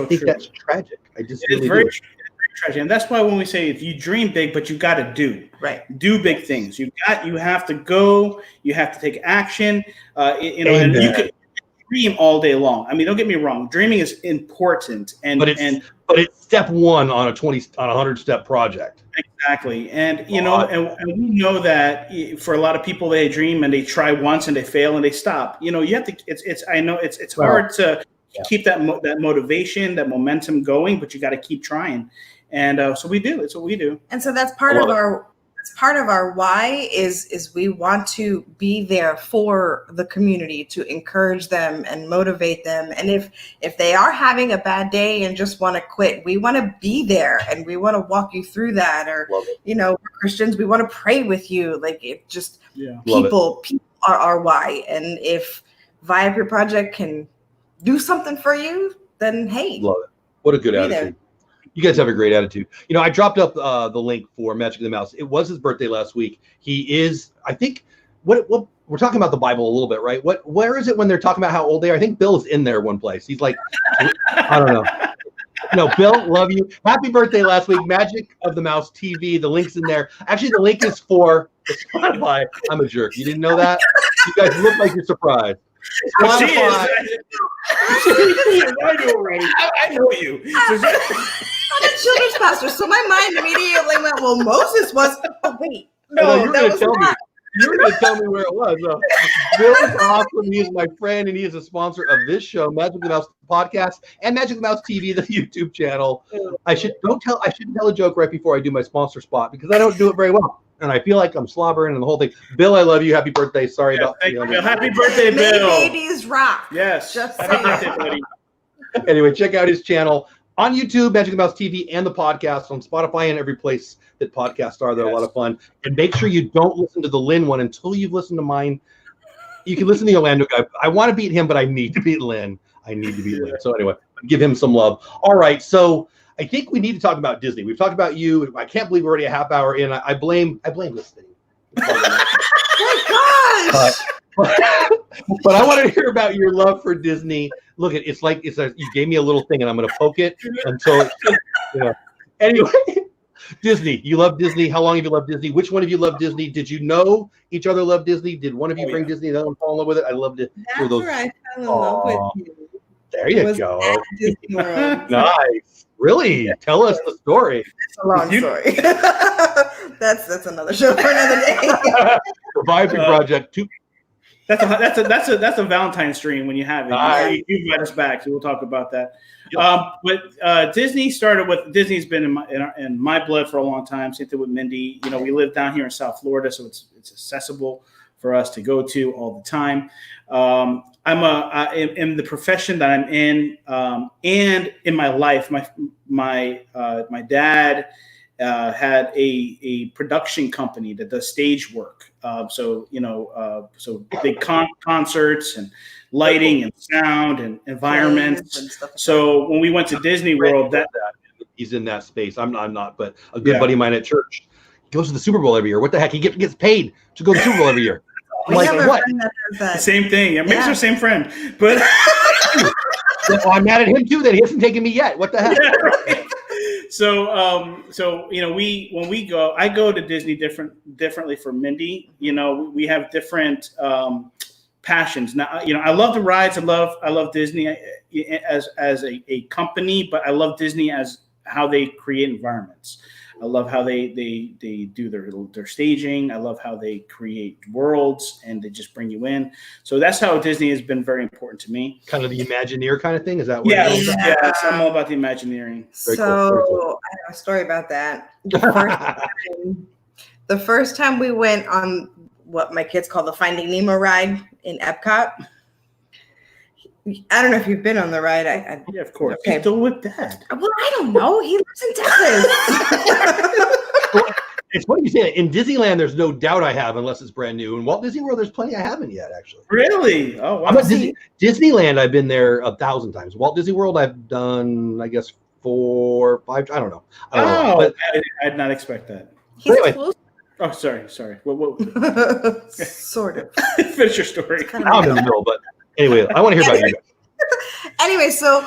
S1: tragic. It's
S2: very tragic. And that's why when we say, if you dream big, but you got to do big things. You have to go. You have to take action. And you could dream all day long. I mean, don't get me wrong. Dreaming is important, but
S1: it's step one on a 100-step project.
S2: Exactly. And and we know that for a lot of people, they dream and they try once and they fail and they stop. You have to, it's hard to keep that motivation, that momentum going, but you got to keep trying. And so we do. It's what we do.
S3: And so that's part of our why is we want to be there for the community, to encourage them and motivate them. And if they are having a bad day and just want to quit, we want to be there and we want to walk you through that. Or, we're Christians, we want to pray with you. Like, it just, people are our why. And if Viapree Project can do something for you, then hey.
S1: Love it. What a good attitude. There. You guys have a great attitude. I dropped up the link for Magic the Mouse. It was his birthday last week. He is, I think, what we're talking about the Bible a little bit, right? Where is it when they're talking about how old they are? I think Bill is in there one place. He's like, I don't know. No, Bill, love you. Happy birthday last week. Magic of the Mouse TV. The link's in there. Actually, the link is for Spotify. I'm a jerk. You didn't know that? You guys look like you're surprised. Spotify.
S2: I know already. I know you.
S3: I'm a children's pastor, so my mind immediately went, well, Moses was. Oh, wait.
S1: No, you were going to tell me. You were going to tell me where it was. Bill is awesome. He is my friend, and he is a sponsor of this show, Magic of the Mouse podcast, and Magic of the Mouse TV, the YouTube channel. I shouldn't tell a joke right before I do my sponsor spot, because I don't do it very well. And I feel like I'm slobbering and the whole thing. Bill, I love you. Happy birthday. Sorry about
S2: you. Happy birthday, Bill.
S3: Babies rock.
S2: Yes.
S3: Just
S2: happy birthday, buddy.
S1: Anyway, check out his channel on YouTube, Magic of the Mouse TV, and the podcast on Spotify and every place that podcasts are. They're a lot of fun. And make sure you don't listen to the Lynn one until you've listened to mine. You can listen to the Orlando guy. I want to beat him, but I need to beat Lynn. So anyway, give him some love. All right, so I think we need to talk about Disney. We've talked about you. I can't believe we're already a half hour in. I blame this thing.
S3: Oh my gosh!
S1: But I want to hear about your love for Disney. Look, you gave me a little thing, and I'm going to poke it until it's. Anyway, Disney. You love Disney. How long have you loved Disney? Which one of you love Disney? Did you know each other love Disney? Did one of you bring Disney? The other one fall in love with it? I loved it.
S3: That's where I fell in love with you.
S1: There you go. Disney World. Nice. Really? Yeah. Tell us the story.
S3: It's a long story. That's another show for another day.
S1: The Viapree Project.
S2: That's a Valentine's stream when you have it. Nice. You invite us back, so we'll talk about that. Yep. But Disney started with Disney's been in my blood for a long time. Same thing with Mindy. We live down here in South Florida, so it's accessible for us to go to all the time. In the profession that I'm in, and in my life, my dad had a production company that does stage work. So big concerts and lighting and sound and environments. So when we went to Disney World,
S1: he's in that space. I'm not, but a good buddy of mine at church goes to the Super Bowl every year. What the heck? He gets paid to go to the Super Bowl every year. I'm like, what?
S2: Same thing. Maybe it's our same friend, but
S1: well, I'm mad at him too that he hasn't taken me yet. What the heck?
S2: Yeah, right. So when we go, I go to Disney differently for Mindy. We have different passions. Now, I love the rides. I love Disney as a company, but I love Disney as how they create environments. I love how they do their staging. I love how they create worlds and they just bring you in. So that's how Disney has been very important to me.
S1: Kind of the Imagineer kind of thing. Is that what?
S2: Yeah, I'm all about the Imagineering.
S3: So cool. I have a story about that. The first time we went on what my kids call the Finding Nemo ride in Epcot. I don't know if you've been on the ride.
S2: Yeah, of course. Okay. Dole Whip Dad.
S3: Well, I don't know. He lives in Texas.
S1: It's funny you say that. In Disneyland, there's no doubt I have, unless it's brand new. In Walt Disney World, there's plenty I haven't yet, actually.
S2: Really? Oh, wow.
S1: Disneyland, I've been there 1,000 times. Walt Disney World, I've done, I guess, 4 or 5. I don't know.
S2: But I did not expect that.
S1: Anyway.
S2: Close. Oh, sorry. What?
S3: Sort of.
S2: Finish your story.
S1: I'm in the middle, but anyway, I want to hear about you guys.
S3: Anyway, so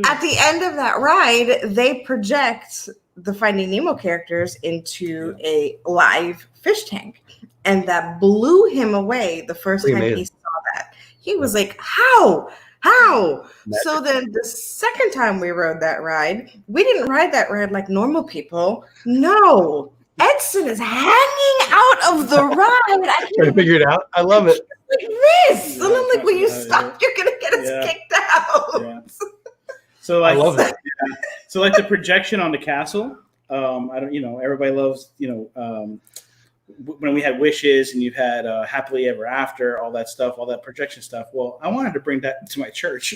S3: at the end of that ride, they project the Finding Nemo characters into a live fish tank. And that blew him away the first time he saw that. He was like, how? So then the second time we rode that ride, we didn't ride that ride like normal people. No. Edson is hanging out of the ride. I
S1: trying to figure it out. I love it.
S3: Like this. And I'm like, when you stop, you're going to get us kicked out.
S2: Yeah. So like,
S1: I love that.
S2: Yeah. So like the projection on the castle, everybody loves, when we had wishes and you had happily ever after, all that stuff, all that projection stuff. Well, I wanted to bring that to my church.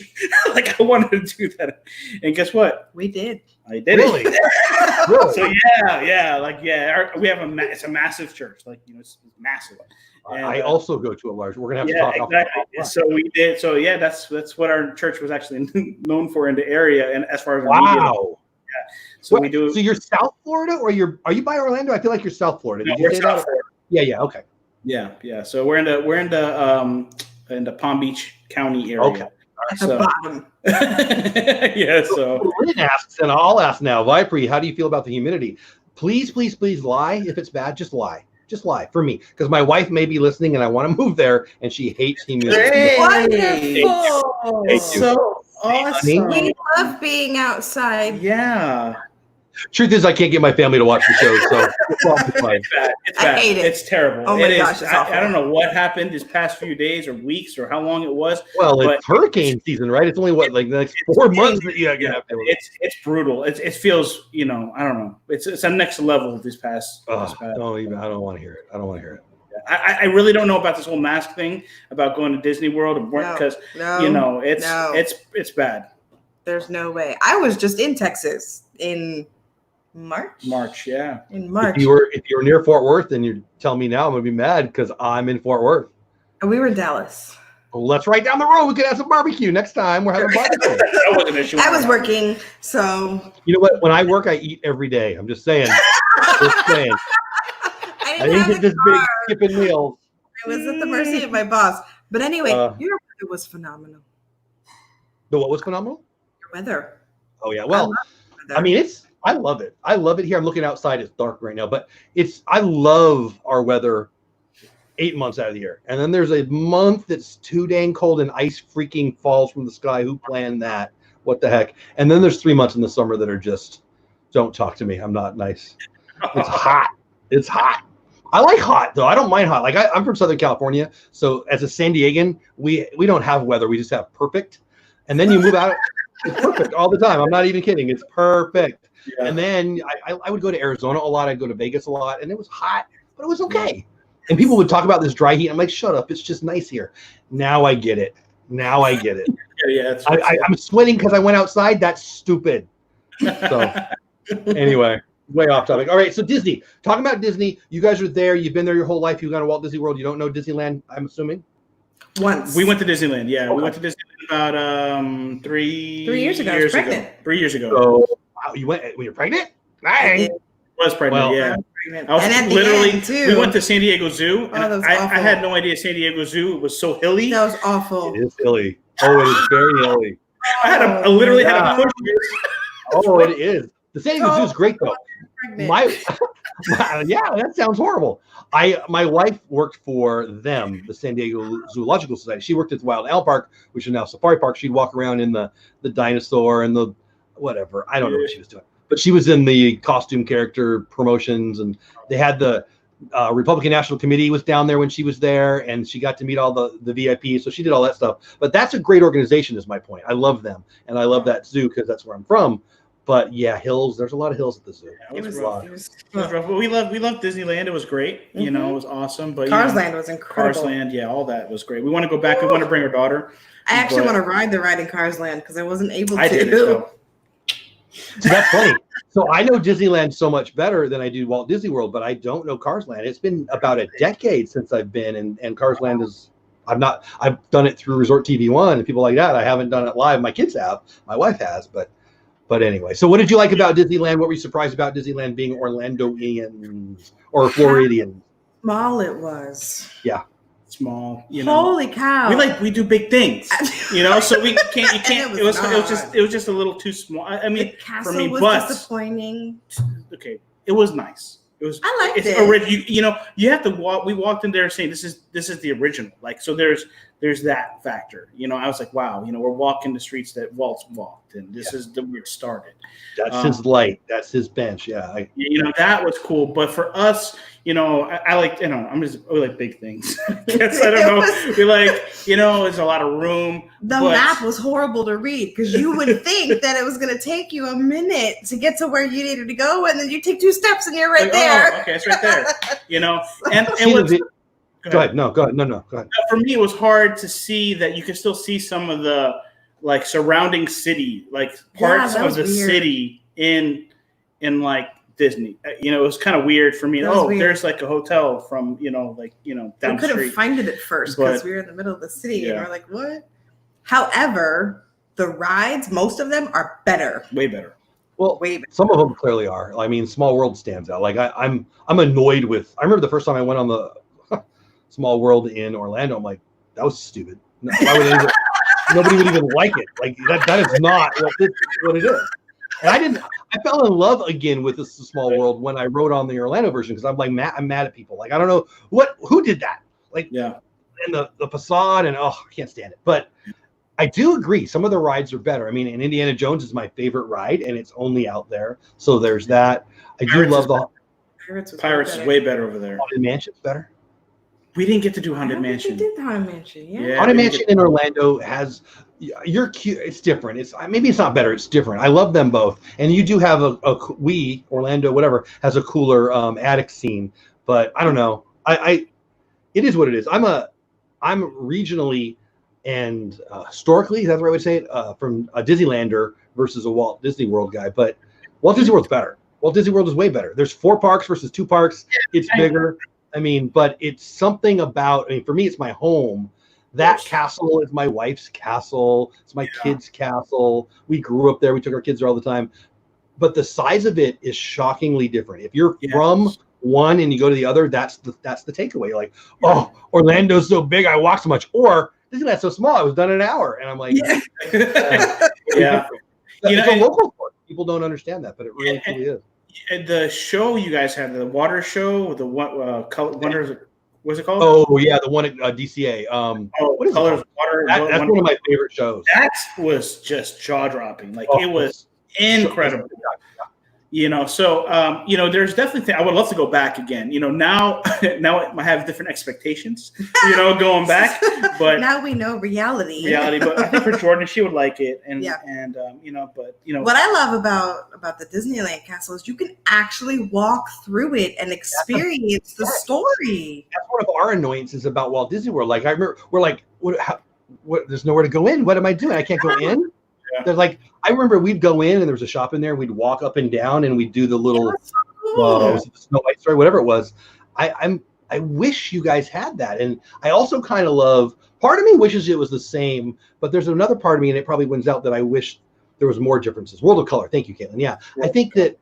S2: Like I wanted to do that. And guess what?
S3: We did.
S2: I did
S1: really?
S2: It.
S1: Really?
S2: So we have it's a massive church. Like, it's massive. And,
S1: I also go to a large. We're gonna have to talk.
S2: Exactly. So we did. So that's what our church was actually known for in the area. And as far as
S1: wow.
S2: So we do.
S1: So you're South Florida, or are you by Orlando? I feel like you're South Florida.
S2: No, we're South Florida.
S1: Yeah. Okay.
S2: Yeah. So we're in the Palm Beach County area.
S1: Okay.
S3: At the bottom.
S2: Yeah. So
S1: Lynn asks, and I'll ask now, Viapree, how do you feel about the humidity? Please lie. If it's bad, just lie. Just lie for me, because my wife may be listening, and I want to move there, and she hates humidity.
S3: Wonderful!
S2: So awesome.
S3: We love being outside.
S2: Yeah.
S1: Truth is, I can't get my family to watch the show, so it's
S2: bad.
S3: I hate it.
S2: It's terrible.
S3: Oh my gosh, it's awful.
S2: I don't know what happened this past few days or weeks or how long it was.
S1: Well, it's hurricane season, right? It's only the next 4 months that you have to.
S2: It's brutal. It feels, I don't know. It's a next level this past.
S1: I don't want to hear it.
S2: I really don't know about this whole mask thing about going to Disney World because it's bad.
S3: There's no way. I was just in Texas in March,
S2: yeah.
S3: In March.
S1: If you were near Fort Worth, and you tell me now, I'm gonna be mad because I'm in Fort Worth.
S3: And we were in Dallas.
S1: Well, let's right down the road. We could have some barbecue next time. We're having barbecue.
S3: I was working, so.
S1: You know what? When I work, I eat every day. I'm just saying. I didn't get this big skipping meals.
S3: I was at the mercy of my boss. But anyway, your weather was phenomenal.
S1: The what was phenomenal?
S3: Your weather.
S1: Oh yeah. Well, I mean, I love it. I love it here. I'm looking outside. It's dark right now, but I love our weather 8 months out of the year. And then there's a month that's too dang cold and ice freaking falls from the sky. Who planned that? What the heck? And then there's 3 months in the summer that are just, don't talk to me. I'm not nice. It's hot. It's hot. I like hot though. I don't mind hot. Like I'm from Southern California. So as a San Diegan, we don't have weather. We just have perfect. And then you move out. It's perfect all the time. I'm not even kidding. It's perfect. Yeah. And then I would go to Arizona a lot. I'd go to Vegas a lot, and it was hot, but it was okay. And people would talk about this dry heat. I'm like, shut up. It's just nice here. Now I get it.
S2: Yeah.
S1: I'm sweating because I went outside. That's stupid. So anyway, way off topic. All right. So Disney, talking about Disney, you guys are there. You've been there your whole life. You've gone to Walt Disney World. You don't know Disneyland, I'm assuming?
S3: Once.
S2: We went to Disneyland. Yeah.
S3: Okay.
S2: We went to Disneyland about 3
S3: years ago. I was pregnant.
S2: 3 years ago.
S1: So wow, you went when you're pregnant? Dang.
S2: Was pregnant,
S1: Well,
S2: yeah.
S3: And
S2: I was
S3: at the
S2: literally,
S3: end, too.
S2: we went to San Diego Zoo, and
S3: that was
S2: I
S3: awful.
S2: had no idea San Diego Zoo was so hilly.
S3: That was awful.
S1: It is hilly. Oh, it is very hilly.
S2: I literally had to push it.
S1: Oh, it is. The San Diego Zoo is great though.
S3: Pregnant.
S1: Yeah, that sounds horrible. My wife worked for them, the San Diego Zoological Society. She worked at the Wild Owl Park, which is now Safari Park. She'd walk around in the dinosaur and the whatever. I don't know what she was doing. But she was in the costume character promotions, and they had the Republican National Committee was down there when she was there, and she got to meet all the VIPs. So she did all that stuff. But that's a great organization, is my point. I love them, and I love that zoo because that's where I'm from. But yeah, hills. There's a lot of hills at the zoo.
S2: It was
S3: rough.
S2: rough. But we loved Disneyland. It was great. You know, it was awesome. But
S3: Cars Land was incredible.
S2: Cars Land, yeah, all that was great. We want to go back. We want to bring our daughter.
S3: I actually want to ride the ride in Cars Land because I wasn't able to.
S2: I did so.
S1: So that's funny. So I know Disneyland so much better than I do Walt Disney World, but I don't know Cars Land. It's been about a decade since I've been, and Cars Land is. I've done it through Resort TV One and people like that. I haven't done it live. My kids have. My wife has, but anyway. So what did you like about Disneyland? What were you surprised about Disneyland being Orlandoians or Floridians?
S3: Small it was.
S1: Yeah.
S2: Small, you know.
S3: Holy cow!
S2: We do big things, you know. So you can't. It was just a little too small. I mean,
S3: the castle
S2: for me,
S3: was
S2: but
S3: disappointing.
S2: Okay, it was nice. It was.
S3: I liked it.
S2: You know, you have to walk. We walked in there saying this is the original. Like, so there's that factor. You know, I was like, wow. You know, we're walking the streets that Walt's walked, and this is where it started.
S1: That's his light. That's his bench. Yeah.
S2: You know, that was cool. But for us, you know, I like, you know, we like big things. I guess, I don't know. We like, you know, there's a lot of room.
S3: The map was horrible to read because you would think that it was going to take you a minute to get to where you needed to go, and then you take 2 steps and you're right there.
S2: Oh, okay, it's right there. You know, and what's,
S1: go ahead. No, go ahead. No, go ahead.
S2: For me, it was hard to see that you can still see some of the like surrounding city, like parts of the city in like Disney. You know, it was kind of weird for me. There's like a hotel from, you know, like, you know, down the street.
S3: We couldn't find it at first because we were in the middle of the city and we're like, what? However, the rides, most of them are better.
S2: Way better.
S1: Well, some of them clearly are. I mean, Small World stands out. Like I'm annoyed with. I remember the first time I went on the Small World in Orlando. I'm like, that was stupid. Why would nobody would even like it? Like that is not what it is. And I fell in love again with this Small World when I rode on the Orlando version because I'm like, I'm mad at people. Like, I don't know who did that. Like, yeah, and the facade and I can't stand it. But I do agree. Some of the rides are better. I mean, and Indiana Jones is my favorite ride, and it's only out there. So there's that. I do love the
S2: Pirates is way better over there.
S1: Haunted Mansion's better.
S2: We didn't get to do Haunted Mansion.
S3: We did Haunted Mansion, yeah.
S1: Haunted Mansion in Orlando has you're cute. It's different. It's maybe it's not better. It's different. I love them both. And you do have Orlando, whatever, has a cooler attic scene. But I don't know. It is what it is. I'm regionally and historically, is that the right way to say it? From a Disneylander versus a Walt Disney World guy. But Walt Disney World's better. Walt Disney World is way better. There's 4 parks versus 2 parks. It's bigger. I mean, but it's something about, for me, it's my home. That castle is my wife's castle. It's my kids' castle. We grew up there. We took our kids there all the time. But the size of it is shockingly different. If you're from one and you go to the other, that's the takeaway. You're like, Orlando's so big, I walk so much. Or Disneyland's so small, I was done in an hour. And I'm like, It's a local sport. People don't understand that, but it really is.
S2: The show you guys had, the water show, the what's it called?
S1: Oh yeah, the one at DCA. What is
S2: Colors of Water?
S1: That's one of my favorite shows.
S2: That was just jaw dropping. Like it was incredible. So there's definitely I would love to go back again. Now I have different expectations. Going back, but
S3: now we know reality.
S2: But I think for Jordan, she would like it, and
S3: what I love about the Disneyland castle is you can actually walk through it and experience the story.
S1: That's one of our annoyances about Walt Disney World. Like I remember, we're like, what? There's nowhere to go in. What am I doing? I can't go in. They're like, I remember we'd go in and there was a shop in there. And we'd walk up and down and we'd do the little Snow White story, whatever it was. I wish you guys had that. And I also kind of love. Part of me wishes it was the same, but there's another part of me, and it probably wins out, that I wish there was more differences. World of Color. Thank you, Caitlin. Yeah, I think that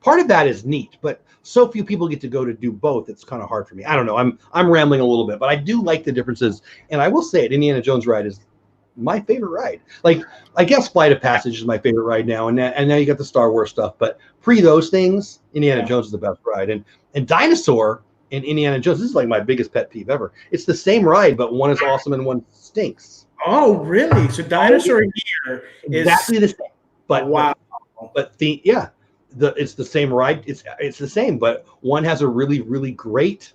S1: part of that is neat, but so few people get to go to do both. It's kind of hard for me. I don't know. I'm rambling a little bit, but I do like the differences. And I will say it, Indiana Jones ride is my favorite ride. Like, I guess Flight of Passage is my favorite ride now, and now you got the Star Wars stuff. But pre those things, Indiana Jones is the best ride. And Dinosaur and Indiana Jones, this is like my biggest pet peeve ever. It's the same ride, but one is awesome and one stinks.
S2: Oh, really? So Dinosaur here is
S1: exactly the same. But
S2: wow.
S1: But it's the same ride. It's the same, but one has a really, really great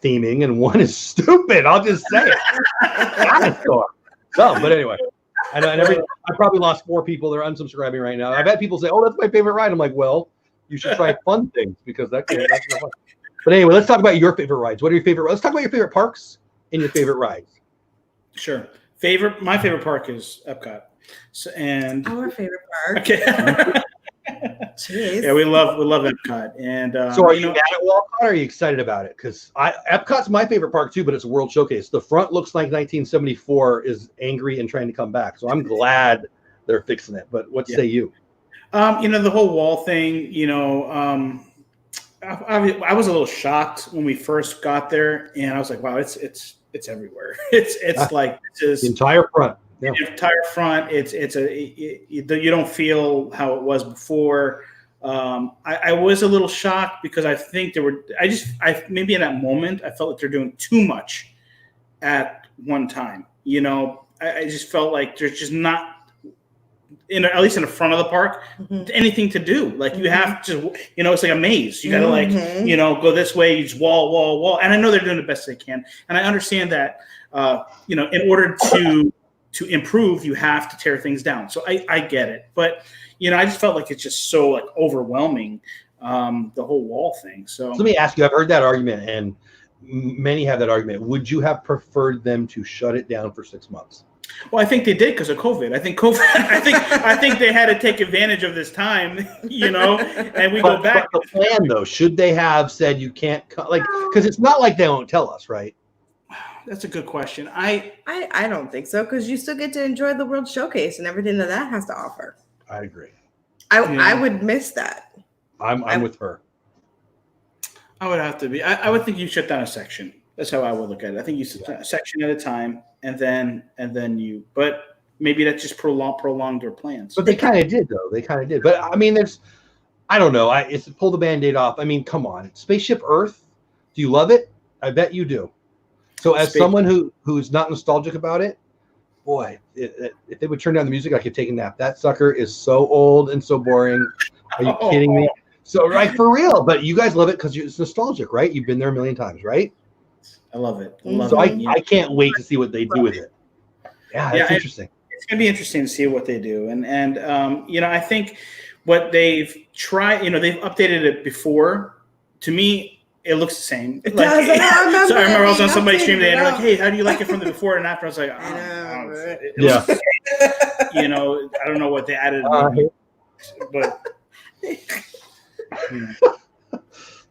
S1: theming and one is stupid. I'll just say it. Dinosaur. But anyway, I probably lost 4 people. They're unsubscribing right now. I've had people say, "Oh, that's my favorite ride." I'm like, "Well, you should try fun things because that's no fun." But anyway, let's talk about your favorite rides. What are your favorite? Let's talk about your favorite parks and your favorite rides.
S2: Sure. My favorite park is Epcot. And
S3: our favorite park.
S2: Okay.
S3: Jeez.
S2: Yeah, we love Epcot. And
S1: so are you mad at Walcott or are you excited about it? Because Epcot's my favorite park too, but it's a World Showcase. The front looks like 1974 is angry and trying to come back. So I'm glad they're fixing it. But what say you?
S2: The whole wall thing, I was a little shocked when we first got there, and I was like, wow, it's everywhere. It's like the
S1: entire front. Yeah.
S2: The entire front. You don't feel how it was before. I was a little shocked because I think maybe in that moment I felt like they're doing too much at one time. I just felt like there's just not, at least in the front of the park, anything to do. Like you have to, it's like a maze. You got to go this way, you just wall. And I know they're doing the best they can. And I understand that, in order to improve, you have to tear things down. So I get it. But, I just felt like it's just so like overwhelming, the whole wall thing. So
S1: let me ask you, I've heard that argument and many have that argument. Would you have preferred them to shut it down for 6 months?
S2: Well, I think they did because of COVID. I think they had to take advantage of this time, and we go back.
S1: But the plan, though, should they have said you can't because it's not like they won't tell us, right?
S2: That's a good question. I
S3: don't think so because you still get to enjoy the World Showcase and everything that has to offer.
S1: I agree.
S3: I would miss that.
S1: I'm with her.
S2: I would have to be. I would think you shut down a section. That's how I would look at it. I think you sit down a section at a time. And then you, but maybe that just prolonged their plans.
S1: But they kind of did, though. They kind of did. But I mean, I don't know. It's pull the Band-Aid off. I mean, come on. Spaceship Earth. Do you love it? I bet you do. So as someone who's not nostalgic about it, boy, if they would turn down the music, I could take a nap. That sucker is so old and so boring. Are you kidding me? So right, for real. But you guys love it because it's nostalgic, right? You've been there a million times, right?
S2: I love it.
S1: I can't wait to see what they do with it. Yeah, it's interesting.
S2: It's going to be interesting to see what they do. And I think what they've tried, they've updated it before. To me, it looks the same.
S3: It does.
S2: So I remember I was on somebody's stream today and they're like, hey, how do you like it from the before and after? I was like, I don't know what they added. But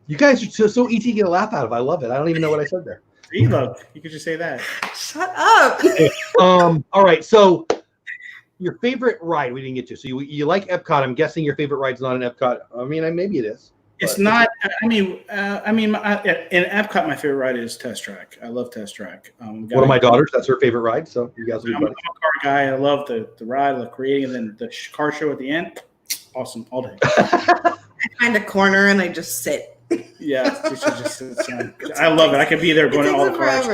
S1: you guys are so easy to get a laugh out of. I love it. I don't even know what I said there.
S2: You could just say that.
S3: Shut up.
S1: All right. So your favorite ride we didn't get to. So you like Epcot. I'm guessing your favorite ride's not in Epcot. I mean, maybe it is.
S2: It's not. In Epcot, my favorite ride is Test Track. I love Test Track.
S1: One of my daughters, that's her favorite ride. So you guys will be
S2: I'm a car guy. I love the ride. I love creating, and then the car show at the end. Awesome, all day.
S3: I find a corner and I just sit.
S2: Yeah, I love it. I could be there going to all the cars.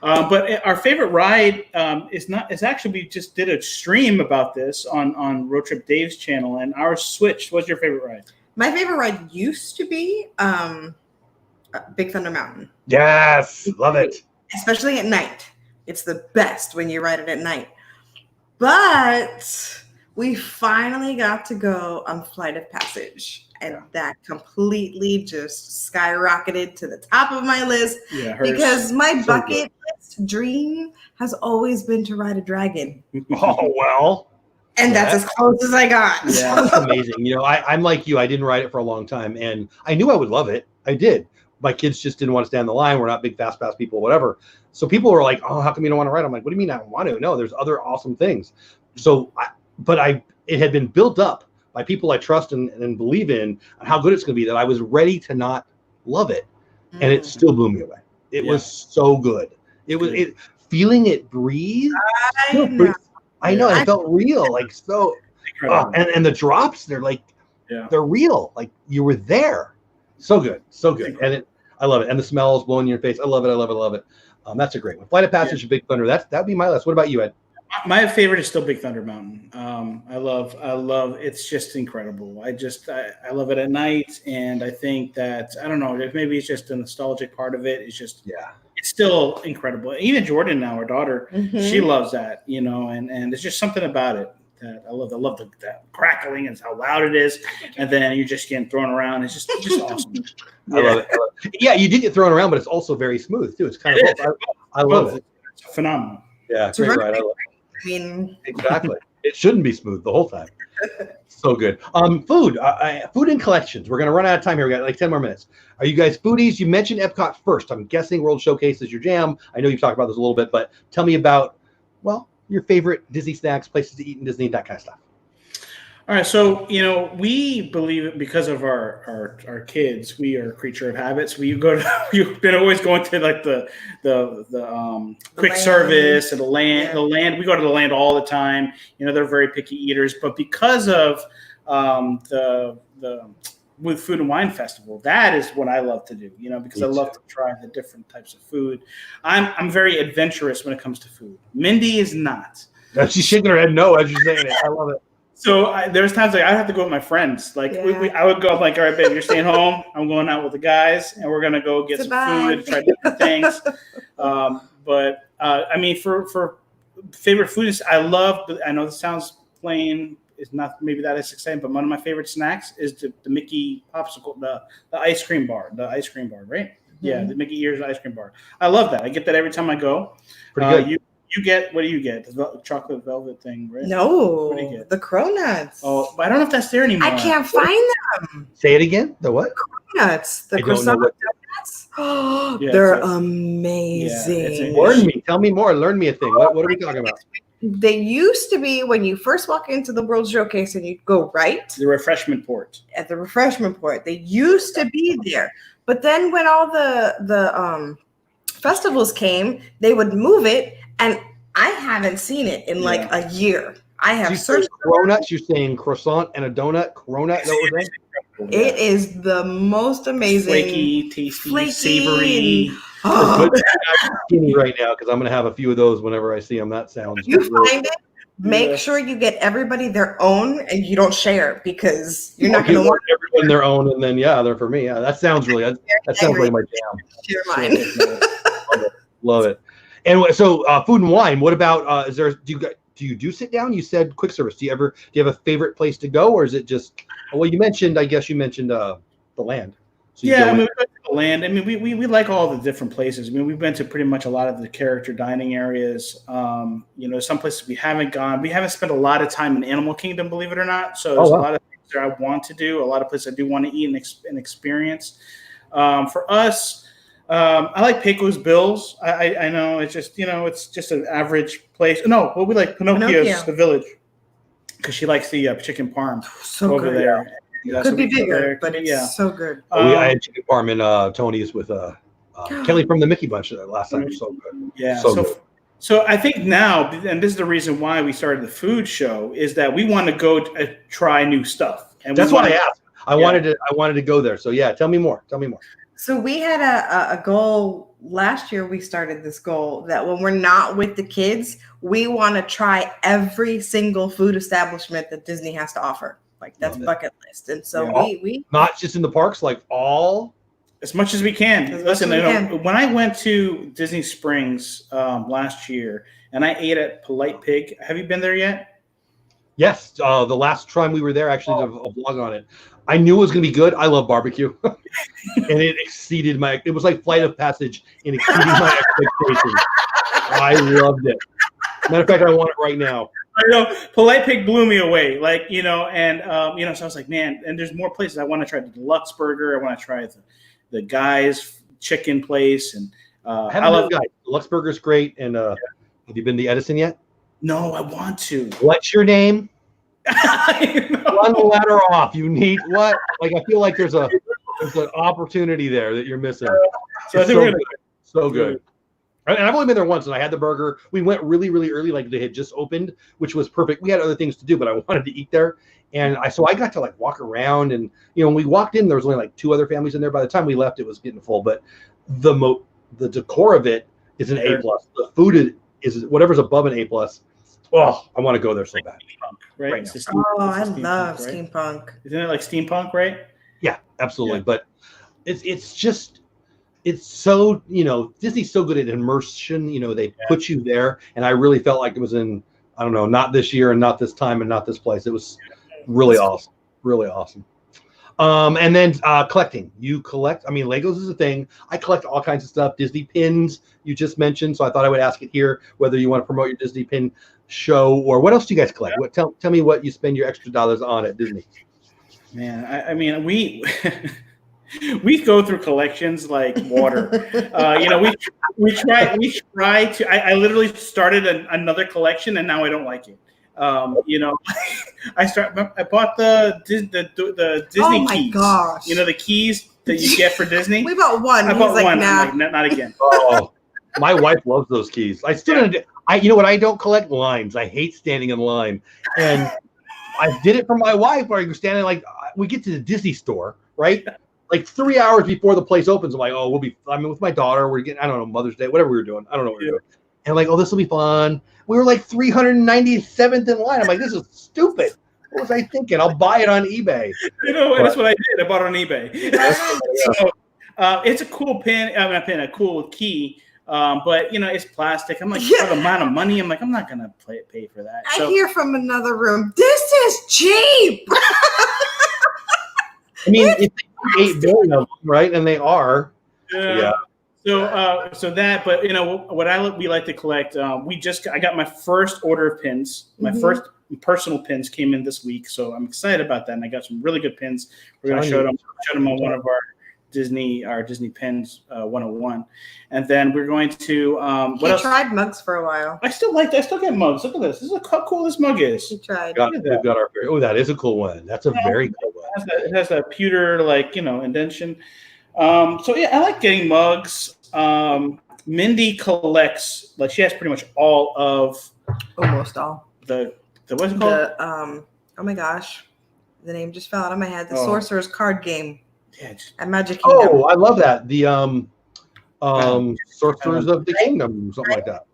S2: But our favorite ride is actually, we just did a stream about this on Road Trip Dave's channel, and ours switched. What's your favorite ride?
S3: My favorite ride used to be Big Thunder Mountain.
S1: Yes, love it.
S3: Especially at night. It's the best when you ride it at night. But we finally got to go on Flight of Passage. And that completely just skyrocketed to the top of my list because my bucket list dream has always been to ride a dragon.
S1: Oh, well.
S3: And that's as close as I got.
S1: Yeah, that's amazing. You know, I'm like you. I didn't ride it for a long time, and I knew I would love it. I did. My kids just didn't want to stand in the line. We're not big fast pass people, whatever. So people were like, "Oh, how come you don't want to ride?" I'm like, "What do you mean I don't want to? No, there's other awesome things." So, it had been built up by people I trust and believe in, and how good it's going to be, that I was ready to not love it, and it still blew me away. It was so good. It feeling it breathe. I know. It felt real, like so. And the drops, they're like, they're real. Like you were there. So good, so good. And I love it. And the smells blowing in your face. I love it. I love it. I love it. That's a great one. Flight of Passage and Big Thunder. That'd be my list. What about you, Ed?
S2: My favorite is still Big Thunder Mountain. I love. It's just incredible. I love it at night, and I think that I don't know. Maybe it's just a nostalgic part of it. It's just it's still incredible. Even Jordan now, our daughter, she loves that, you know, and there's just something about it that I love. I love that crackling and how loud it is, and then you're just getting thrown around. It's just awesome.
S1: I love it. Yeah, you did get thrown around, but it's also very smooth too. It's kind of I love it.
S2: It's phenomenal.
S1: Yeah, great ride. I love it.
S3: I mean,
S1: exactly. It shouldn't be smooth the whole time. So good. Food and collections. We're gonna run out of time here. We got like 10 more minutes. Are you guys foodies? You mentioned Epcot first. I'm guessing World Showcase is your jam. I know you've talked about this a little bit, but tell me about your favorite Disney snacks, places to eat in Disney, that kind of stuff.
S2: All right, so we believe it because of our kids. We are a creature of habits. We've been always going to like the quick service and the land. The land, we go to the land all the time. They're very picky eaters, but because of the with Food and Wine Festival, that is what I love to do. Because I love to try the different types of food. I'm very adventurous when it comes to food. Mindy is not.
S1: She's shaking her head no as you're saying it. I love it.
S2: So there's times like I have to go with my friends. Like I would go. I'm like, all right, babe, you're staying home. I'm going out with the guys, and we're gonna go get some food, try different things. I mean, for favorite food, I know this sounds plain. It's not maybe that is exciting, but one of my favorite snacks is the Mickey popsicle, the ice cream bar, right? Mm-hmm. Yeah, the Mickey ears ice cream bar. I love that. I get that every time I go.
S1: Pretty good.
S2: You get, what do you get? The chocolate velvet thing, right?
S3: No,
S2: what do you get?
S3: The cronuts.
S2: Oh, but I don't know if that's there anymore.
S3: I can't find them.
S1: Say it again. The what?
S3: Cronuts. The croissant donuts. Oh, they're amazing.
S1: Learn me. Tell me more. Learn me a thing. What are we talking about?
S3: They used to be when you first walk into the World Showcase and you go right.
S2: The refreshment port.
S3: At the refreshment port. They used to be there. But then when all the festivals came, they would move it. And I haven't seen it in like a year. I have searched
S1: cronuts. You're saying croissant and a donut. Cronut.
S3: It is the most amazing,
S2: flaky, tasty, savory.
S1: I'm skinny right now because I'm gonna have a few of those whenever I see them. That sounds.
S3: You find it. Make sure you get everybody their own, and you don't share because you're not going to want
S1: everyone their own, and then they're for me. Yeah, that sounds really. That sounds like my jam.
S3: Share mine.
S1: Love it. And so, food and wine. What about? Do you do sit down? You said quick service. Do you have a favorite place to go, or is it just? Well, you mentioned the land. So
S2: we went to the land. I mean, we like all the different places. I mean, we've been to pretty much a lot of the character dining areas. Some places we haven't gone. We haven't spent a lot of time in Animal Kingdom, believe it or not. So there's a lot of things that I want to do. A lot of places I do want to eat and experience. For us. I like Pecos Bills. I know it's just it's just an average place. No, we like Pinocchio's the Village because she likes the chicken parm over there.
S3: Yeah, could be bigger, but it's so good.
S1: I had chicken parm in Tony's with Kelly from the Mickey Bunch last time. So good.
S2: Yeah. So I think now, and this is the reason why we started the food show, is that we want to go try new stuff. And
S1: that's what I asked. I wanted to go there. So tell me more.
S3: So we had a goal last year we started this goal that when we're not with the kids, we want to try every single food establishment that Disney has to offer. Like that's bucket list. And so we
S1: not just in the parks, like all
S2: as much as we can. Listen, when I went to Disney Springs last year and I ate at Polite Pig, have you been there yet?
S1: Yes, the last time we were there, actually, did a vlog on it. I knew it was going to be good. I love barbecue, and it exceeded my. It was like Flight of Passage in exceeding my expectations. I loved it. Matter of fact, I want it right now.
S2: I know Polite Pig blew me away, like and so I was like, man. And there's more places I want to try. The Deluxe Burger. I want to try the Guy's Chicken Place, and
S1: I love Guy. Deluxe Burger's great. And have you been to Edison yet?
S2: No, I want to.
S1: What's your name? One letter off. You need what? Like I feel like there's an opportunity there that you're missing. So good. And I've only been there once, and I had the burger. We went really, really early, like they had just opened, which was perfect. We had other things to do, but I wanted to eat there, and I got to like walk around, and when we walked in, there was only like 2 other families in there. By the time we left, it was getting full. But the decor of it is an A+. The food is whatever's above an A+. Oh, I want to go there so bad.
S2: Right?
S3: I love steampunk.
S2: Isn't it like steampunk, right?
S1: Yeah, absolutely. Yeah. But it's just so Disney's so good at immersion. They put you there, and I really felt like it was in not this year and not this time and not this place. It was really awesome, really awesome. And then collecting. You collect. I mean, Legos is a thing. I collect all kinds of stuff. Disney pins you just mentioned, so I thought I would ask it here whether you want to promote your Disney pin show or what else do you guys collect? Tell me what you spend your extra dollars on at Disney.
S2: Man, I mean we go through collections like water. We try to. I literally started another collection and now I don't like it. I bought the Disney
S3: oh my
S2: keys.
S3: Gosh.
S2: The keys that you get for Disney.
S3: We bought one.
S2: I bought one.
S3: Nah.
S2: I'm like, not again.
S1: Oh, my wife loves those keys. I still don't. You know what? I don't collect lines. I hate standing in line, and I did it for my wife. Where you're standing we get to the Disney store, right? Like 3 hours before the place opens. I'm like, oh, I'm with my daughter. We're getting, I don't know, Mother's Day, whatever we were doing. I don't know what we were doing. And like, oh, this will be fun. We were like 397th in line. I'm like, this is stupid. What was I thinking? I'll buy it on eBay.
S2: That's what I did. I bought it on eBay. So, it's a cool pin. A cool key. But it's plastic. I'm like, for the amount of money, I'm like, I'm not gonna pay for that.
S3: I hear from another room, this is cheap.
S1: I mean, it's 8 billion of them, right? And they are.
S2: Yeah. So that, but what we like to collect. I got my first order of pins. My first personal pins came in this week, so I'm excited about that. And I got some really good pins. We're gonna show them on one of our Disney Pins 101, and then we're going to what else?
S3: Tried mugs for a while.
S2: I still get mugs. Look at this. This is how cool this mug is.
S3: We tried.
S1: We've got our. Oh, that is a cool one. That's a very cool one.
S2: It has that pewter indentation. So yeah, I like getting mugs. Mindy collects she has pretty much almost all the what's it called?
S3: Oh my gosh, the name just fell out of my head. The Sorcerer's Card Game.
S2: Yeah,
S3: at Magic Kingdom.
S1: Oh, I love that. The Sorcerers of the Kingdom, something like that.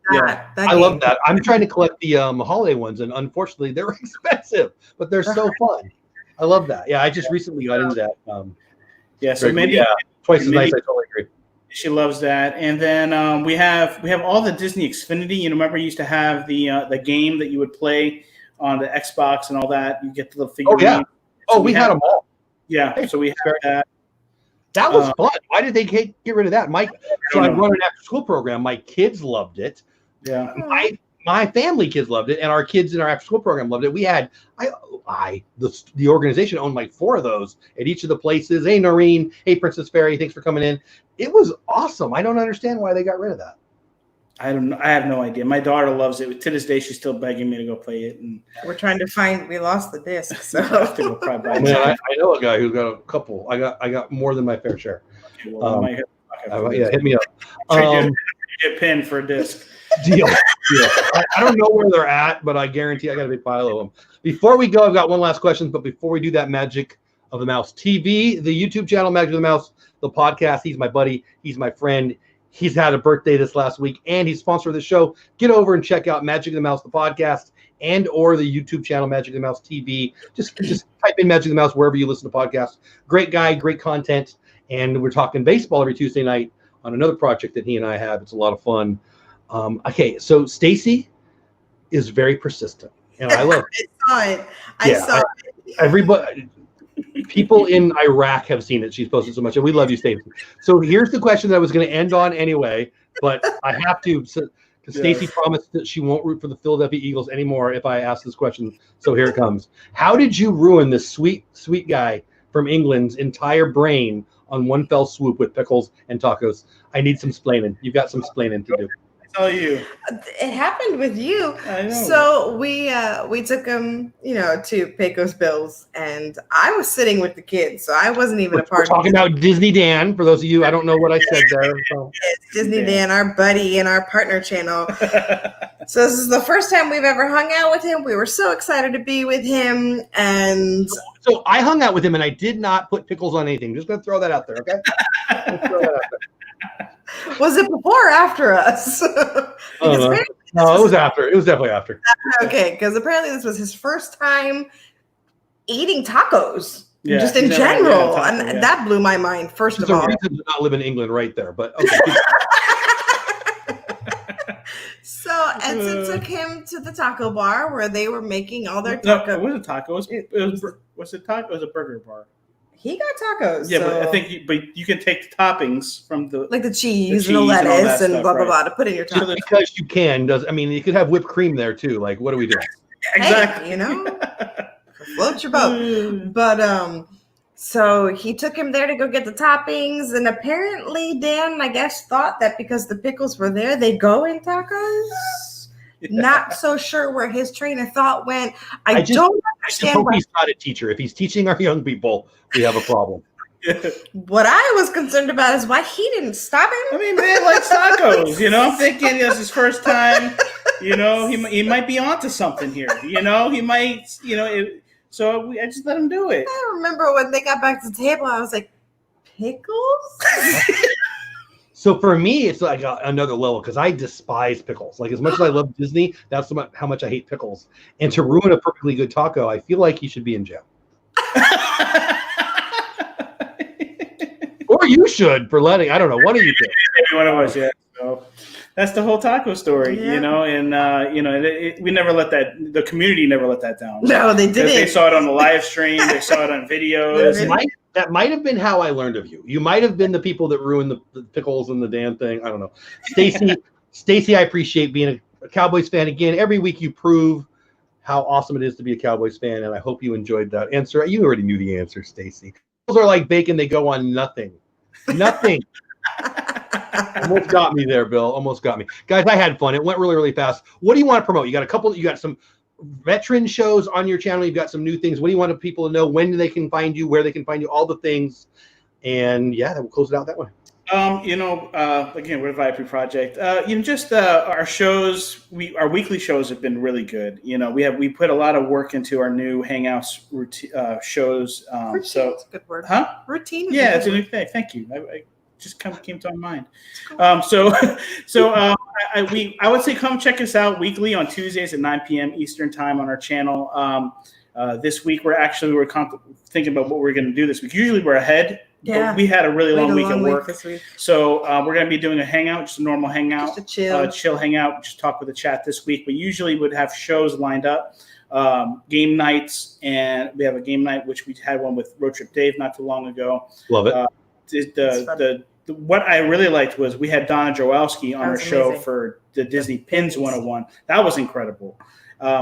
S1: I love that. I'm trying to collect the holiday ones, and unfortunately, they're expensive, but they're so fun. I love that. Yeah, I just recently got into that.
S2: So Mindy,
S1: twice as nice. I totally agree.
S2: She loves that, and then we have all the Disney Xfinity. Remember, you used to have the game that you would play on the Xbox and all that. You get the little figurine.
S1: Oh yeah. So we had them all.
S2: Yeah, so we have that.
S1: That was fun. Why did they get rid of that? I run an after-school program. My kids loved it.
S2: Yeah.
S1: My family kids loved it, and our kids in our after-school program loved it. We had the organization owned like 4 of those at each of the places. Hey, Noreen. Hey, Princess Fairy. Thanks for coming in. It was awesome. I don't understand why they got rid of that.
S2: I have no idea. My daughter loves it. To this day, she's still begging me to go play it. And
S3: we're trying to find. We lost the disc, so
S1: I know a guy who's got a couple. I got more than my fair share.
S2: Okay, well,
S1: hit me up.
S2: Get pinned for a disc.
S1: Deal. I don't know where they're at, but I guarantee I got a big pile of them. Before we go, I've got one last question. But before we do that, Magic of the Mouse TV, the YouTube channel, Magic of the Mouse, the podcast. He's my buddy. He's my friend. He's had a birthday this last week, and he's sponsor of the show. Get over and check out Magic the Mouse, the podcast, and or the YouTube channel, Magic the Mouse TV. Just type in Magic the Mouse wherever you listen to podcasts. Great guy, great content. And we're talking baseball every Tuesday night on another project that he and I have. It's a lot of fun. Okay, so Stacy is very persistent, and I love it.
S3: I saw it.
S1: Everybody, people in Iraq have seen it. She's posted so much, and we love you, Stacy. So here's the question that I was going to end on anyway, but I have to, because Stacy promised that she won't root for the Philadelphia Eagles anymore if I ask this question. So here it comes. How did you ruin this sweet, sweet guy from England's entire brain on one fell swoop with pickles and tacos? I need some splaining. You've got some splaining to do.
S2: Tell you.
S3: It happened with you.
S2: I know.
S3: So we took him, to Pecos Bills, and I was sitting with the kids, so I wasn't even a part.
S1: We're talking about Disney Dan. For those of you, I don't know what I said there. So.
S3: It's Disney Dan, our buddy and our partner channel. So this is the first time we've ever hung out with him. We were so excited to be with him, and
S1: so I hung out with him, and I did not put pickles on anything. Just gonna throw that out there, okay? Throw that out there.
S3: Was it before or after us?
S1: No, it was after. It was definitely after.
S3: Okay, because apparently this was his first time eating tacos,
S2: Yeah,
S3: just in general, and that blew my mind. First of all,
S1: reason to not live in England, right there. But okay.
S3: So Edson took him to the taco bar where they were making all their tacos.
S2: No, it wasn't tacos. It was a taco. It was a burger bar.
S3: He got tacos.
S2: Yeah,
S3: so.
S2: but I think you can take the toppings from the
S3: cheese and the lettuce and blah blah blah to put in your tacos.
S1: Because you can. You could have whipped cream there too. Like, what are we doing?
S2: Exactly.
S3: Hey, float your boat. But so he took him there to go get the toppings, and apparently Dan, I guess, thought that because the pickles were there, they go in tacos. Yeah. Not so sure where his train of thought went. I don't understand.
S1: I hope he's not a teacher. If he's teaching our young people, we have a problem.
S3: What I was concerned about is why he didn't stop him.
S2: I mean, man likes tacos. I'm thinking it's his first time. He might be onto something here. He might. So I just let him do it.
S3: I remember when they got back to the table, I was like, pickles?
S1: So for me, it's like another level because I despise pickles. Like as much as I love Disney, that's how much I hate pickles. And to ruin a perfectly good taco, I feel like he should be in jail. Or you should for letting. I don't know. One of you did.
S2: One of us, yeah. So that's the whole taco story, and we never let the community never let that down.
S3: No, they didn't.
S2: They saw it on the live stream. They saw it on videos.
S1: That might have been how I learned of you. You might have been the people that ruined the pickles and the damn thing. I don't know. Stacy, I appreciate being a Cowboys fan again. Every week you prove how awesome it is to be a Cowboys fan, and I hope you enjoyed that answer. You already knew the answer, Stacy. Pickles are like bacon; they go on nothing. Nothing. Almost got me there, Bill. Almost got me, guys. I had fun. It went really, really fast. What do you want to promote? You got some veteran shows on your channel. You've got some new things. What do you want people to know? When they can find you? Where they can find you? All the things. And yeah, we'll close it out that way.
S2: Again, we're Viapree Project. Our shows. Our weekly shows have been really good. We put a lot of work into our new Hangouts shows.
S3: Routine's a good word.
S2: Huh?
S3: Routine.
S2: Yeah, it's a new thing. Thank you. I just came to my mind. I would say come check us out weekly on Tuesdays at 9 p.m. Eastern time on our channel. This week we're thinking about what we're going to do this week. Usually we're ahead. Yeah, we had a really long week at work this week. So we're going to be doing a hangout, just a normal hangout,
S3: just a
S2: chill hangout, just talk with the chat this week. We usually would have shows lined up, game nights, and we have a game night, which we had one with Road Trip Dave not too long ago.
S1: Love it.
S2: What I really liked was we had Donna Jowalski on our show for the Disney Pins 101. That was incredible.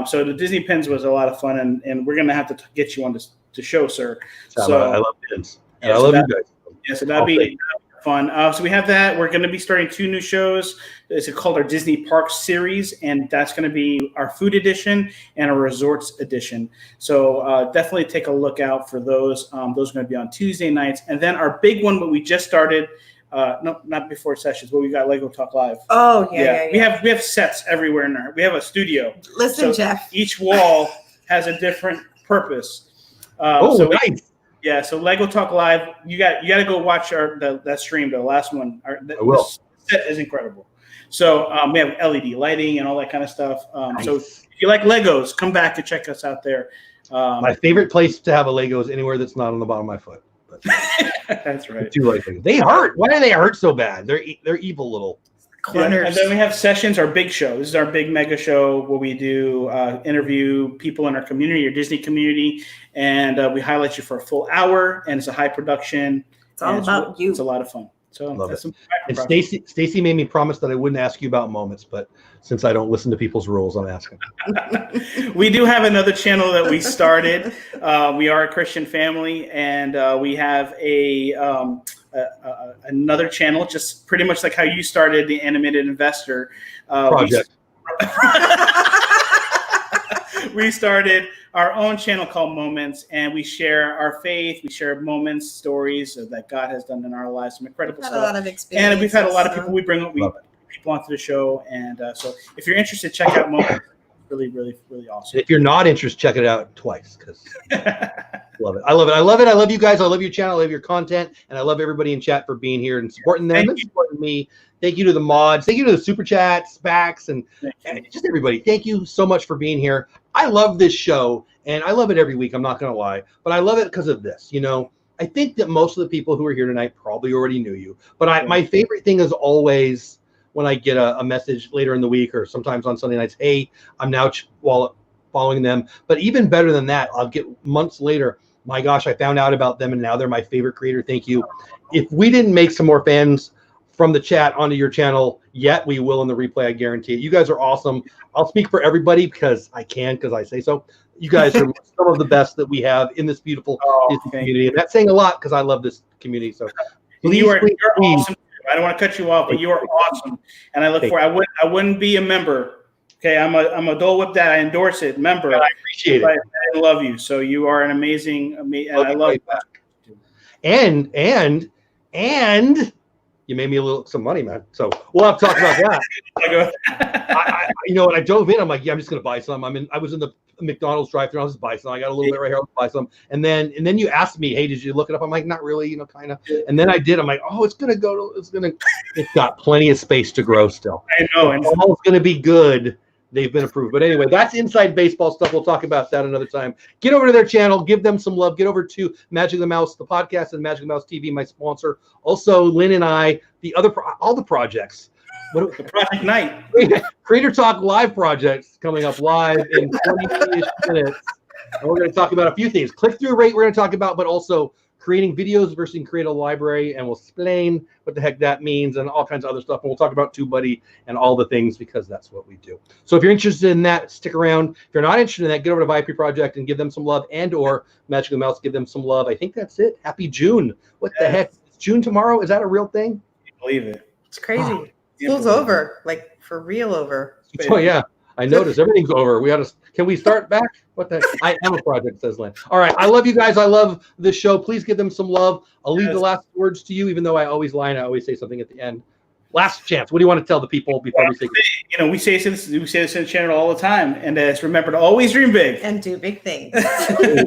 S2: So the Disney Pins was a lot of fun, and we're going to have to get you on the show, sir.
S1: I love pins. I love you guys.
S2: Yeah, so that'd be fun. So we have that. We're going to be starting 2 new shows. It's called our Disney Parks series, and that's going to be our food edition and a resorts edition. So definitely take a look out for those. Those are going to be on Tuesday nights. And then our big one, what we just started, no, not before sessions, but we got Lego Talk Live.
S3: Oh, yeah.
S2: We have sets everywhere in there. We have a studio.
S3: Listen, Jeff.
S2: Each wall has a different purpose.
S1: Nice.
S2: Yeah, so Lego Talk Live, you got to go watch that stream, the last one.
S1: I will.
S2: set is incredible. So we have LED lighting and all that kind of stuff.
S1: Nice.
S2: So if you like Legos, come back and check us out there.
S1: My favorite place to have a Lego is anywhere that's not on the bottom of my foot. But
S2: that's right.
S1: I do like Legos. They hurt. Why do they hurt so bad? They're evil little.
S2: Yeah, and then we have sessions, our big show. This is our big mega show where we do interview people in our community, your Disney community, and we highlight you for a full hour. And it's a high production.
S3: It's all about you.
S2: It's a lot of fun. So
S1: Love it. And Stacy made me promise that I wouldn't ask you about moments, but since I don't listen to people's rules, I'm asking.
S2: We do have another channel that we started. We are a Christian family, and we have another channel, just pretty much like how you started the Animated Investor
S1: Project.
S2: We started our own channel called Moments, and we share our faith. We share moments, stories that God has done in our lives, some incredible stuff.
S3: A lot of experience,
S2: and we've had a lot of people. We bring people onto the show, and so if you're interested, check out Moments. Really, really, really awesome.
S1: If you're not interested, check it out twice because love it. I love it. I love it. I love you guys. I love your channel. I love your content, and I love everybody in chat for being here and supporting them and supporting me. Thank you to the mods. Thank you to the super chats, SPACs, and just everybody. Thank you so much for being here. I love this show, and I love it every week. I'm not going to lie, but I love it because of this. You know, I think that most of the people who are here tonight probably already knew you, but my favorite thing is always when I get a message later in the week or sometimes on Sunday nights, hey, I'm now following them. But even better than that, I'll get months later, my gosh, I found out about them and now they're my favorite creator. Thank you. If we didn't make some more fans from the chat onto your channel yet, we will in the replay, I guarantee it. You guys are awesome. I'll speak for everybody because I say so. You guys are some of the best that we have in this beautiful Disney community. And that's saying a lot because I love this community. So please,
S2: you're awesome. I don't want to cut you off, but you are awesome, and I look for. I wouldn't be a member. Okay, I'm a Dole Whip dad. I endorse it. Member.
S1: I appreciate it.
S2: I love you. So you are an amazing. And I love that.
S1: And you made me some money, man. So we'll have to talk about that. You know what? I dove in. I'm like, yeah, I'm just gonna buy some. I was in the McDonald's drive-thru. I was just buy some. I got a little bit right here. I'll buy some. And then you asked me, hey, did you look it up? I'm like, not really. You know, kind of. And then I did. I'm like, oh, it's got plenty of space to grow still.
S2: I know.
S1: And it's gonna be good. They've been approved. But anyway, that's inside baseball stuff. We'll talk about that another time. Get over to their channel. Give them some love. Get over to Magic the Mouse, the podcast, and Magic the Mouse TV, my sponsor. Also, Lynn and I, all the projects.
S2: The Project Night.
S1: Creator Talk live projects coming up live in 20-ish minutes. And we're going to talk about a few things. Click-through rate we're going to talk about, but also creating videos versus create a library, and we'll explain what the heck that means and all kinds of other stuff. And we'll talk about TubeBudy and all the things because that's what we do. So if you're interested in that, stick around. If you're not interested in that, get over to Viapree Project and give them some love, and or Magic the Mouse, give them some love. I think that's it. Happy June. What the heck? It's June tomorrow? Is that a real thing?
S2: I believe it.
S3: It's crazy. School's over, like for real over.
S1: Oh yeah, I noticed everything's over. Can we start back? What the heck? I am a project, says Lynn. All right, I love you guys. I love this show. Please give them some love. I'll leave the last words to you, even though I always lie and I always say something at the end. Last chance. What do you want to tell the people before we say?
S2: You know, we say this in the channel all the time, and it's remember to always dream big
S3: and do big things.
S1: You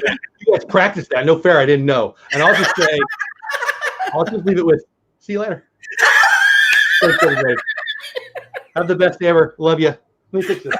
S1: guys practice that. No fair. I didn't know, and I'll just say, I'll just leave it with. See you later. Thanks, everybody. Have the best day ever. Love you. Let me fix this.